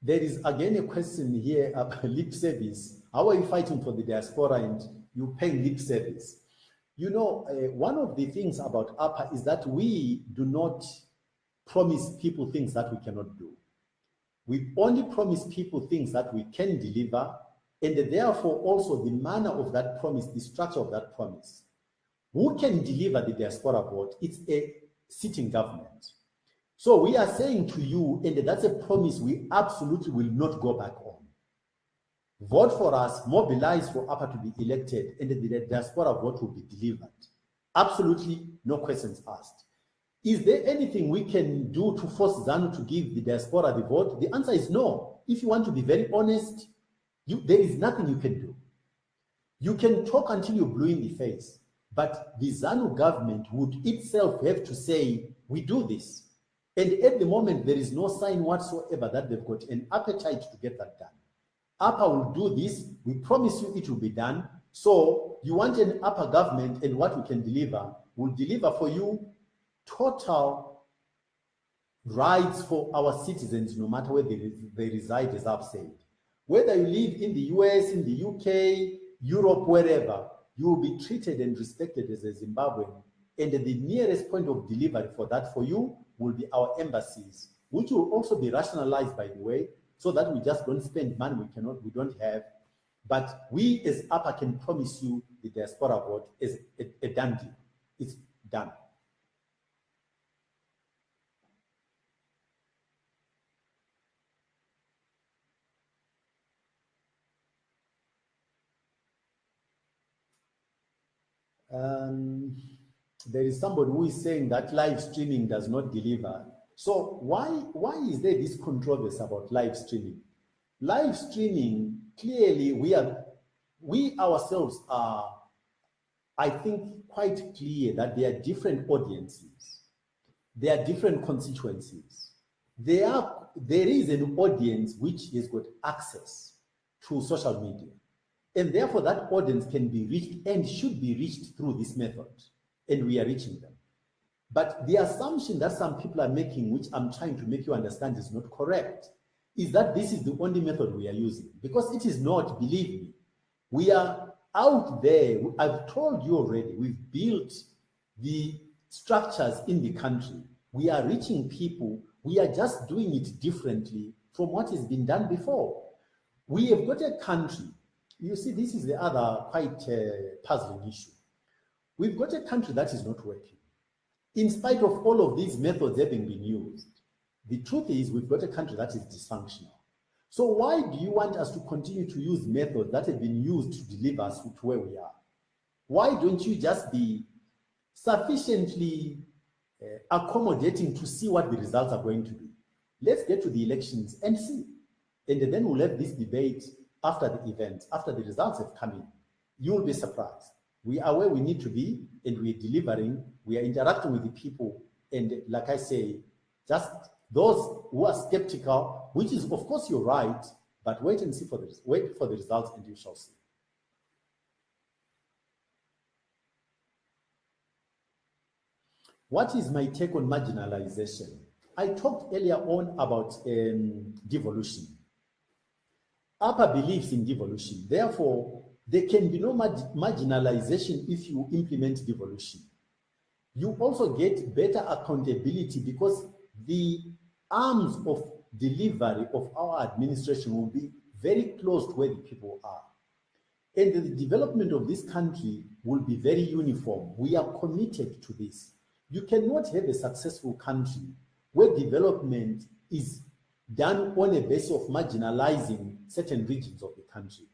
There is again a question here about lip service. How are you fighting for the diaspora and you pay lip service? You know, one of the things about APA is that we do not promise people things that we cannot do. We only promise people things that we can deliver, and therefore also the manner of that promise, the structure of that promise. Who can deliver the diaspora vote? It's a sitting government. So we are saying to you, and that's a promise we absolutely will not go back on. Vote for us, mobilize for APA to be elected, and the diaspora vote will be delivered. Absolutely no questions asked. Is there anything we can do to force ZANU to give the diaspora the vote? The answer is no. If you want to be very honest, there is nothing you can do. You can talk until you're blue in the face, but the ZANU government would itself have to say, we do this. And at the moment, there is no sign whatsoever that they've got an appetite to get that done. APA will do this. We promise you it will be done. So you want an APA government, and what we can deliver will deliver for you total rights for our citizens, no matter where they reside, as I've said. Whether you live in the US, in the UK, Europe, wherever, you will be treated and respected as a Zimbabwean. And the nearest point of delivery for that for you will be our embassies, which will also be rationalized, by the way, so that we just don't spend money we don't have. But we as APA can promise you the diaspora vote is a done deal. It's done. There is somebody who is saying that live streaming does not deliver. So why is there this controversy about live streaming? Live streaming, clearly we ourselves are, I think, quite clear that there are different audiences. There are different constituencies. There is an audience which has got access to social media. And therefore, that audience can be reached and should be reached through this method. And we are reaching them. But the assumption that some people are making, which I'm trying to make you understand is not correct, is that this is the only method we are using. Because it is not, believe me. We are out there. I've told you already, we've built the structures in the country. We are reaching people. We are just doing it differently from what has been done before. We have got a country. You see, this is the other quite puzzling issue. We've got a country that is not working. In spite of all of these methods having been used, the truth is we've got a country that is dysfunctional. So why do you want us to continue to use methods that have been used to deliver us to where we are? Why don't you just be sufficiently accommodating to see what the results are going to be? Let's get to the elections and see. And then we'll have this debate after the event, after the results have come in. You'll be surprised. We are where we need to be, and we're delivering. We are interacting with the people. And like I say, just those who are skeptical, which is, of course, you're right, but wait and see wait for the results, and you shall see. What is my take on marginalization? I talked earlier on about devolution. APA believes in devolution. Therefore, there can be no marginalization if you implement devolution. You also get better accountability because the arms of delivery of our administration will be very close to where the people are. And the development of this country will be very uniform. We are committed to this. You cannot have a successful country where development is done on a basis of marginalizing certain regions of the country.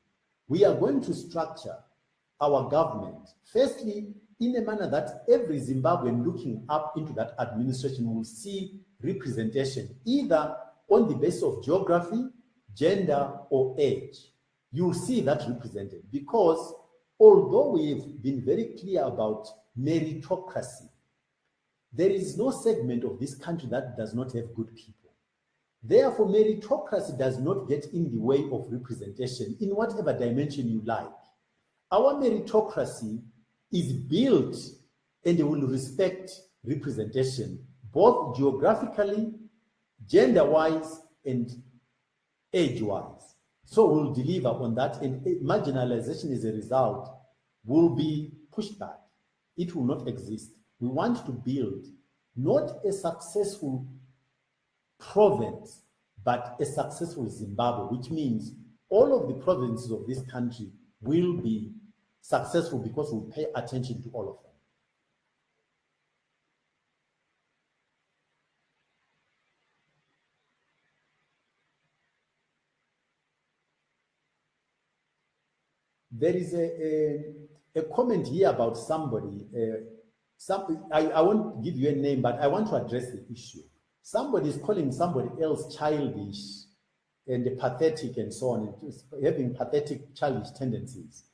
We are going to structure our government, firstly, in a manner that every Zimbabwean looking up into that administration will see representation, either on the basis of geography, gender, or age. You'll see that represented because although we've been very clear about meritocracy, there is no segment of this country that does not have good people. Therefore, meritocracy does not get in the way of representation in whatever dimension you like. Our meritocracy is built and will respect representation, both geographically, gender-wise, and age-wise. So we'll deliver on that, and marginalization as a result will be pushed back. It will not exist. We want to build not a successful province, but a successful Zimbabwe, which means all of the provinces of this country will be successful because we'll pay attention to all of them. There is a comment here about somebody. I won't give you a name, but I want to address the issue. Somebody is calling somebody else childish and pathetic and so on, and having pathetic, childish tendencies.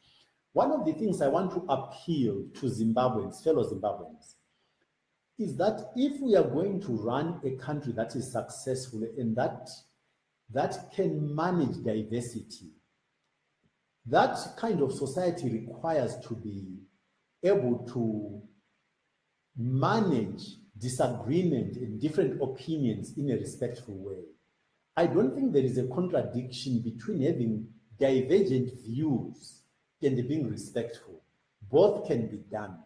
One of the things I want to appeal to Zimbabweans, fellow Zimbabweans, is that if we are going to run a country that is successful and that can manage diversity, that kind of society requires to be able to manage disagreement and different opinions in a respectful way. I don't think there is a contradiction between having divergent views and being respectful. Both can be done.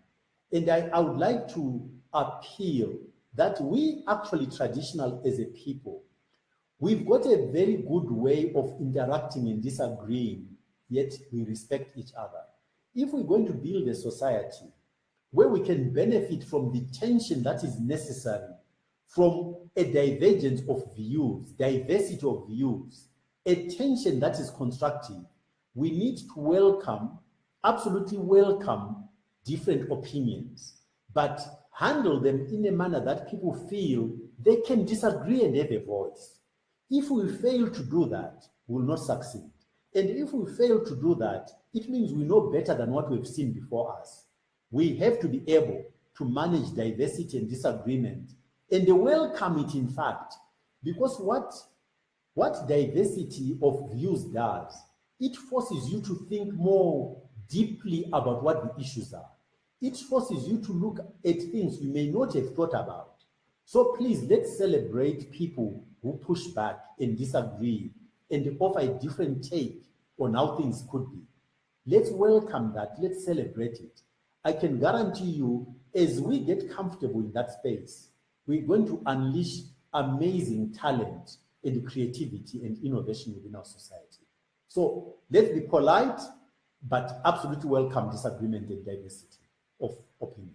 And I would like to appeal that we actually traditional as a people, we've got a very good way of interacting and disagreeing, yet we respect each other. If we're going to build a society where we can benefit from the tension that is necessary from a divergence of views, diversity of views, a tension that is constructive, we need to welcome, absolutely welcome different opinions, but handle them in a manner that people feel they can disagree and have a voice. If we fail to do that, we will not succeed. And if we fail to do that, it means we know better than what we've seen before us. We have to be able to manage diversity and disagreement and welcome it, in fact, because what diversity of views does, it forces you to think more deeply about what the issues are. It forces you to look at things you may not have thought about. So please, let's celebrate people who push back and disagree and offer a different take on how things could be. Let's welcome that. Let's celebrate it. I can guarantee you, as we get comfortable in that space, we're going to unleash amazing talent and creativity and innovation within our society. So let's be polite, but absolutely welcome disagreement and diversity of opinion.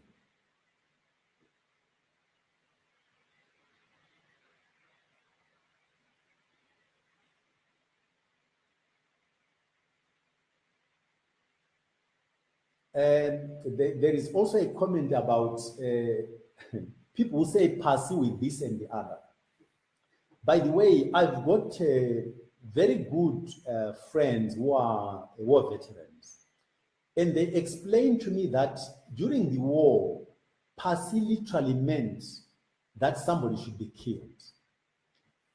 And there is also a comment about people who say "Pass with this and the other." By the way, I've got very good friends who are war veterans, and they explained to me that during the war, "Pass" literally meant that somebody should be killed.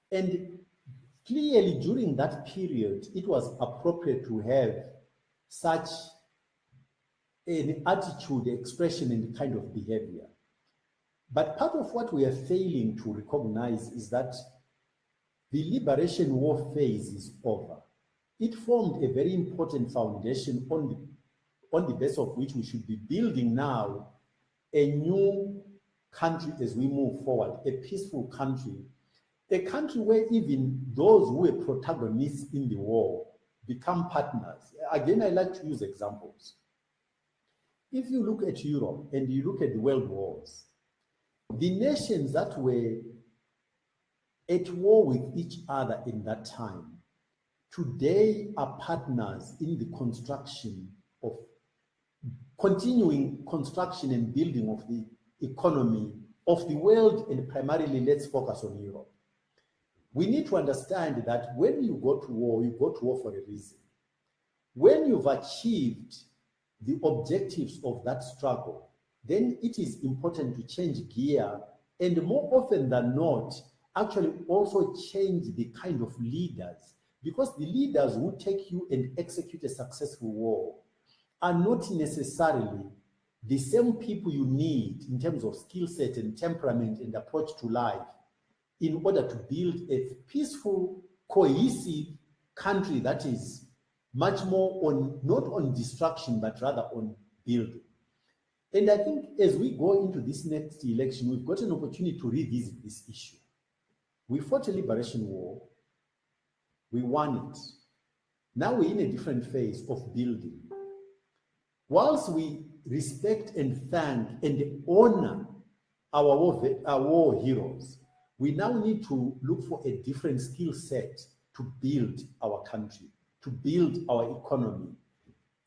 And clearly, during that period, it was appropriate to have such an attitude, expression, and kind of behavior. But part of what we are failing to recognize is that the liberation war phase is over. It formed a very important foundation on the basis of which we should be building now a new country as we move forward, a peaceful country, a country where even those who were protagonists in the war become partners. Again, I like to use examples. If you look at Europe and you look at the world wars, the nations that were at war with each other in that time, today are partners in the construction of continuing construction and building of the economy of the world, and primarily let's focus on Europe. We need to understand that when you go to war for a reason. When you've achieved the objectives of that struggle, then it is important to change gear, and more often than not, actually also change the kind of leaders, because the leaders who take you and execute a successful war are not necessarily the same people you need in terms of skill set and temperament and approach to life in order to build a peaceful cohesive country that is much more on, not on destruction, but rather on building. And I think as we go into this next election, we've got an opportunity to revisit this issue. We fought a liberation war. We won it. Now we're in a different phase of building. Whilst we respect and thank and honor our war heroes, we now need to look for a different skill set to build our country, to build our economy,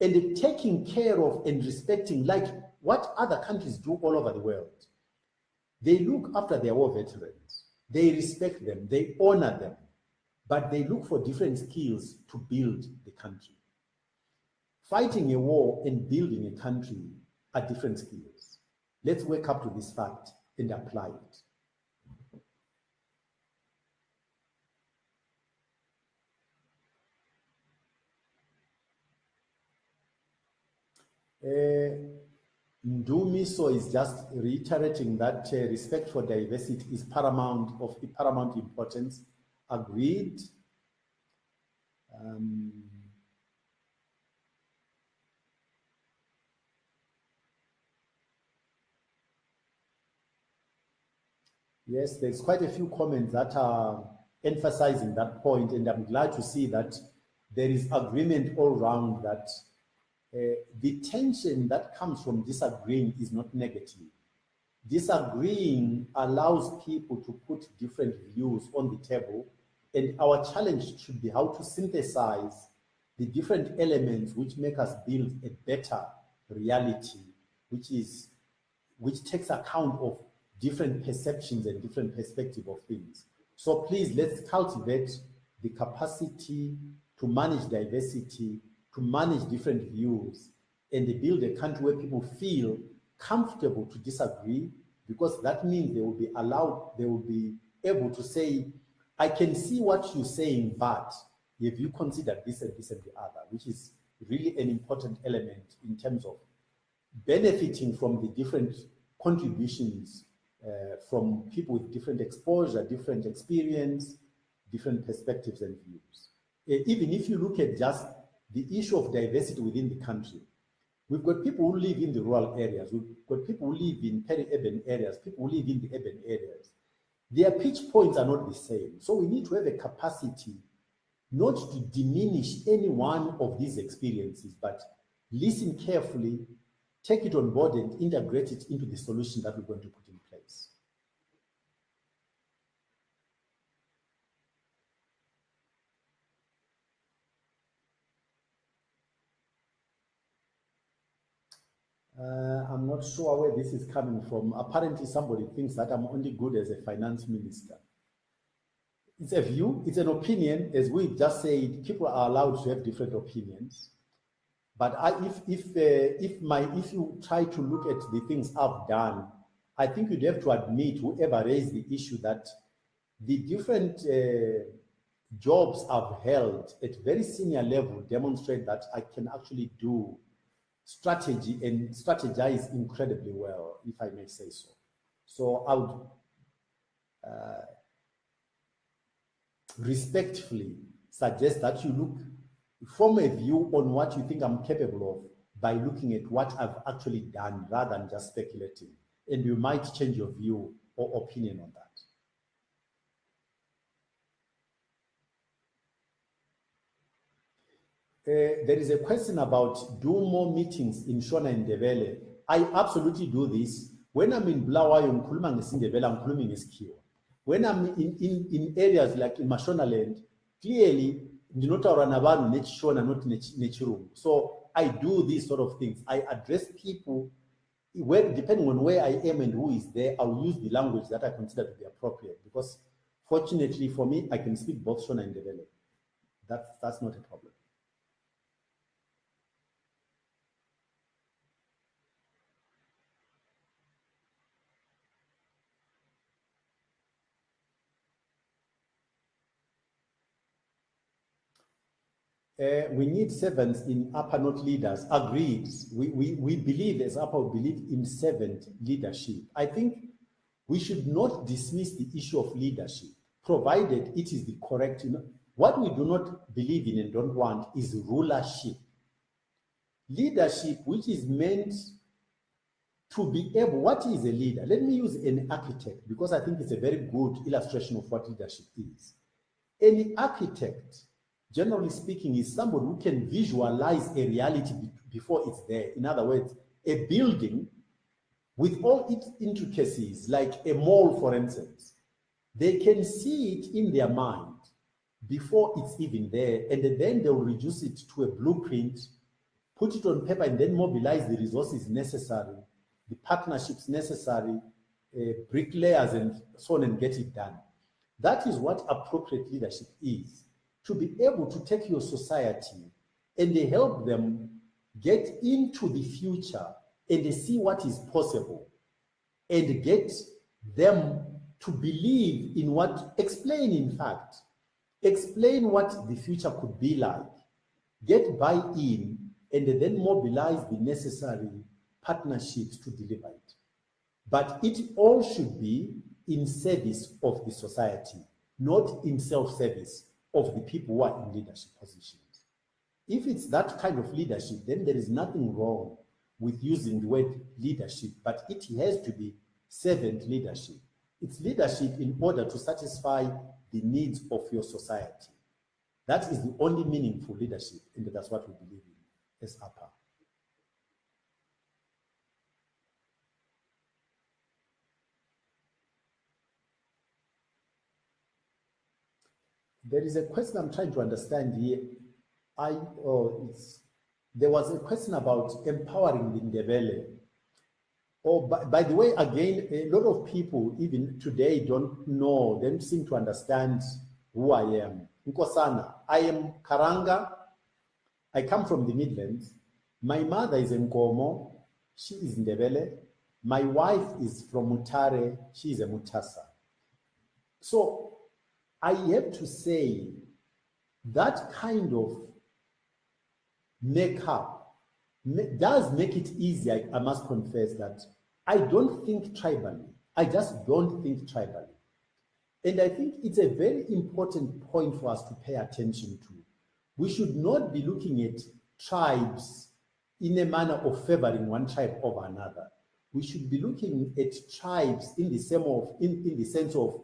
and taking care of and respecting, like what other countries do all over the world. They look after their war veterans. They respect them. They honor them. But they look for different skills to build the country. Fighting a war and building a country are different skills. Let's wake up to this fact and apply it. Ndumiso is just reiterating that respect for diversity is paramount importance. Agreed. Yes, there's quite a few comments that are emphasizing that point, and I'm glad to see that there is agreement all around that the tension that comes from disagreeing is not negative. Disagreeing allows people to put different views on the table, and our challenge should be how to synthesize the different elements which make us build a better reality, which takes account of different perceptions and different perspectives of things. So please, let's cultivate the capacity to manage diversity, to manage different views, and build a country where people feel comfortable to disagree, because that means they will be able to say, I can see what you're saying, but if you consider this and this and the other, which is really an important element in terms of benefiting from the different contributions from people with different exposure, different experience, different perspectives and views. Even if you look at just the issue of diversity within the country, we've got people who live in the rural areas, we've got people who live in peri-urban areas, people who live in the urban areas. Their pitch points are not the same. So we need to have a capacity not to diminish any one of these experiences, but listen carefully, take it on board and integrate it into the solution that we're going to put in place. I'm not sure where this is coming from. Apparently somebody thinks that I'm only good as a finance minister. It's a view, it's an opinion. As we've just said, people are allowed to have different opinions. But if you try to look at the things I've done, I think you'd have to admit, whoever raised the issue, that the different jobs I've held at very senior level demonstrate that I can actually do strategy and strategize incredibly well, if I may say so. So I would respectfully suggest that you form a view on what you think I'm capable of by looking at what I've actually done rather than just speculating. And you might change your view or opinion on that. There is a question about do more meetings in Shona and Ndebele. I absolutely do this. When I'm in Bulawayo, ngikhuluma ngesiNdebele, I'm ngikhuluma ngesikhiwa. When I'm in areas like in Mashona land, clearly, ndinotaura navanhu nechishona, not nechirungu. So I do these sort of things. I address people where, depending on where I am and who is there, I'll use the language that I consider to be appropriate. Because fortunately for me, I can speak both Shona and Ndebele. That's not a problem. We need servants in upper, not leaders. Agreed. We believe, as upper, we believe in servant leadership. I think we should not dismiss the issue of leadership, provided it is the correct. What we do not believe in and don't want is rulership. Leadership, which is meant to be able, what is a leader? Let me use an architect because I think it's a very good illustration of what leadership is. Any architect, generally speaking, is somebody who can visualize a reality before it's there. In other words, a building with all its intricacies, like a mall, for instance, they can see it in their mind before it's even there, and then they'll reduce it to a blueprint, put it on paper, and then mobilize the resources necessary, the partnerships necessary, bricklayers, and so on, and get it done. That is what appropriate leadership is, to be able to take your society and help them get into the future and see what is possible and get them to believe in what, explain what the future could be like, get buy-in, and then mobilize the necessary partnerships to deliver it. But it all should be in service of the society, not in self-service of the people who are in leadership positions. If it's that kind of leadership, then there is nothing wrong with using the word leadership, but it has to be servant leadership. It's leadership in order to satisfy the needs of your society. That is the only meaningful leadership, and that's what we believe in as APA. There is a question I'm trying to understand here. There was a question about empowering the Ndebele. Oh, by the way, again, a lot of people, even today, don't seem to understand who I am. Nkosana, I am Karanga. I come from the Midlands. My mother is Nkomo. She is Ndebele. My wife is from Mutare. She is a Mutasa. So I have to say that kind of makeup does make it easy. I must confess that I don't think tribally. I just don't think tribally. And I think it's a very important point for us to pay attention to. We should not be looking at tribes in a manner of favoring one tribe over another. We should be looking at tribes in the sense of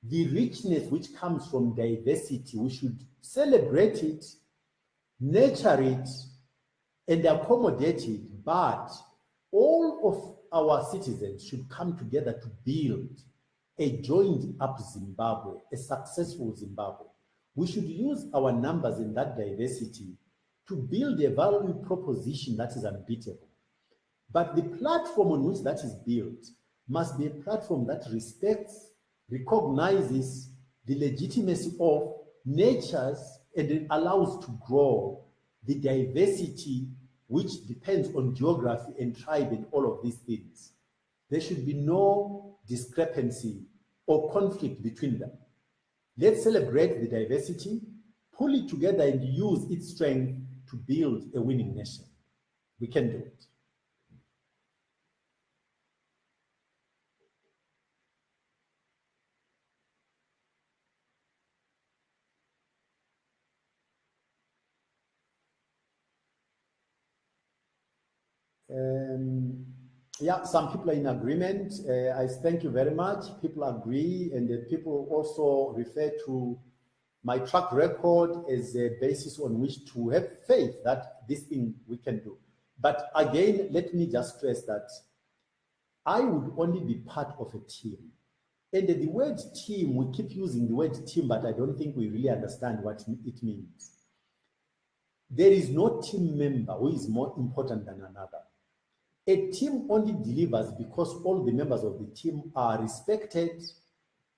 the richness which comes from diversity. We should celebrate it, nurture it, and accommodate it, but all of our citizens should come together to build a joined up Zimbabwe, a successful Zimbabwe. We should use our numbers in that diversity to build a value proposition that is unbeatable. But the platform on which that is built must be a platform that respects, recognizes the legitimacy of natures, and it allows to grow the diversity which depends on geography and tribe and all of these things. There should be no discrepancy or conflict between them. Let's celebrate the diversity, pull it together, and use its strength to build a winning nation. We can do it. Yeah, some people are in agreement. I thank you very much. People agree, and people also refer to my track record as a basis on which to have faith that this thing we can do. But again, let me just stress that I would only be part of a team. And the word team, we keep using the word team, but I don't think we really understand what it means. There is no team member who is more important than another. A team only delivers because all the members of the team are respected,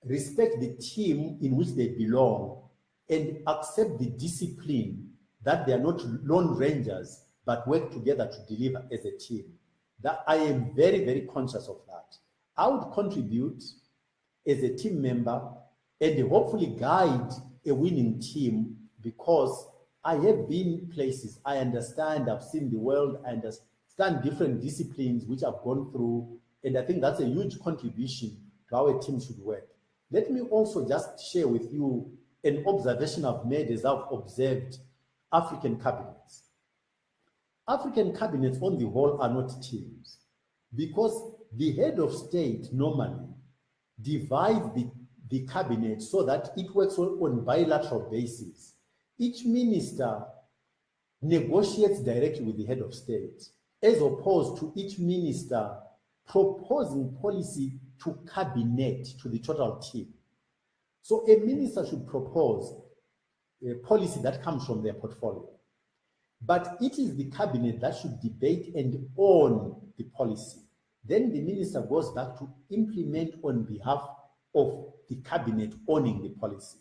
respect the team in which they belong, and accept the discipline that they are not lone rangers, but work together to deliver as a team. That I am very, very conscious of that. I would contribute as a team member and hopefully guide a winning team, because I have been places, I understand, I've seen the world, I understand different disciplines which I've gone through, and I think that's a huge contribution to how a team should work. Let me also just share with you an observation I've made as I've observed African cabinets. African cabinets on the whole are not teams, because the head of state normally divides the cabinet so that it works on bilateral basis. Each minister negotiates directly with the head of state, as opposed to each minister proposing policy to cabinet, to the total team. So a minister should propose a policy that comes from their portfolio. But it is the cabinet that should debate and own the policy. Then the minister goes back to implement on behalf of the cabinet owning the policy.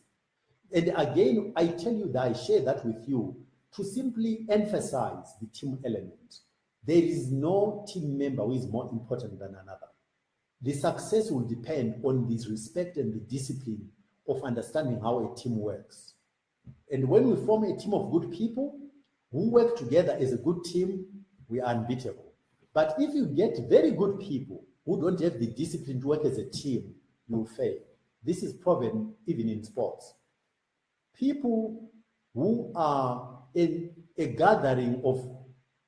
And again, I tell you that I share that with you to simply emphasize the team element. There is no team member who is more important than another. The success will depend on this respect and the discipline of understanding how a team works. And when we form a team of good people who work together as a good team, we are unbeatable. But if you get very good people who don't have the discipline to work as a team, you will fail. This is proven even in sports. People who are in a gathering of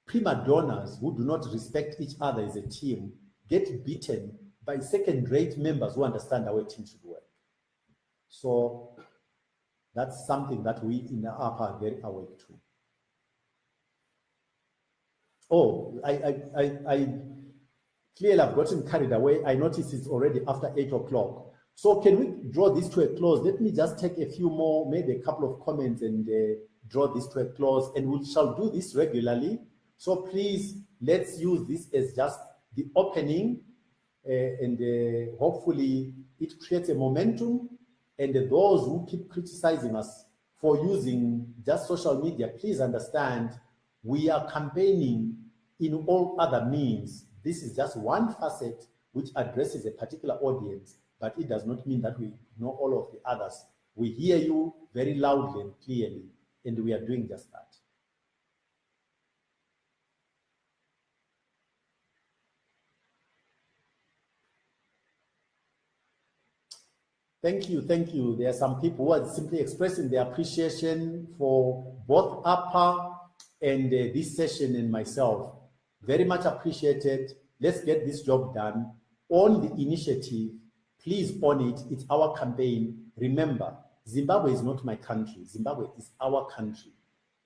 prima donnas who do not respect each other as a team get beaten by second-rate members who understand how a team should work. So that's something that we in the upper are very awake to. Oh, I clearly have gotten carried away. I notice it's already after 8 o'clock. So can we draw this to a close? Let me just take a few more, maybe a couple of comments and draw this to a close. And we shall do this regularly. So please, let's use this as just the opening and hopefully it creates a momentum. And those who keep criticizing us for using just social media, please understand we are campaigning in all other means. This is just one facet which addresses a particular audience, but it does not mean that we know all of the others. We hear you very loudly and clearly, and we are doing just that. Thank you, thank you. There are some people who are simply expressing their appreciation for both APA and this session and myself. Very much appreciated. Let's get this job done. Own the initiative. Please own it. It's our campaign. Remember, Zimbabwe is not my country. Zimbabwe is our country.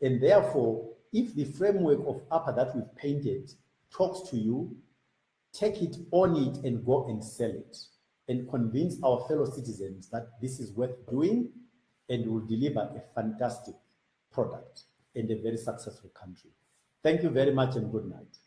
And therefore, if the framework of APA that we've painted talks to you, take it, own it, and go and sell it. And convince our fellow citizens that this is worth doing and will deliver a fantastic product and a very successful country. Thank you very much and good night.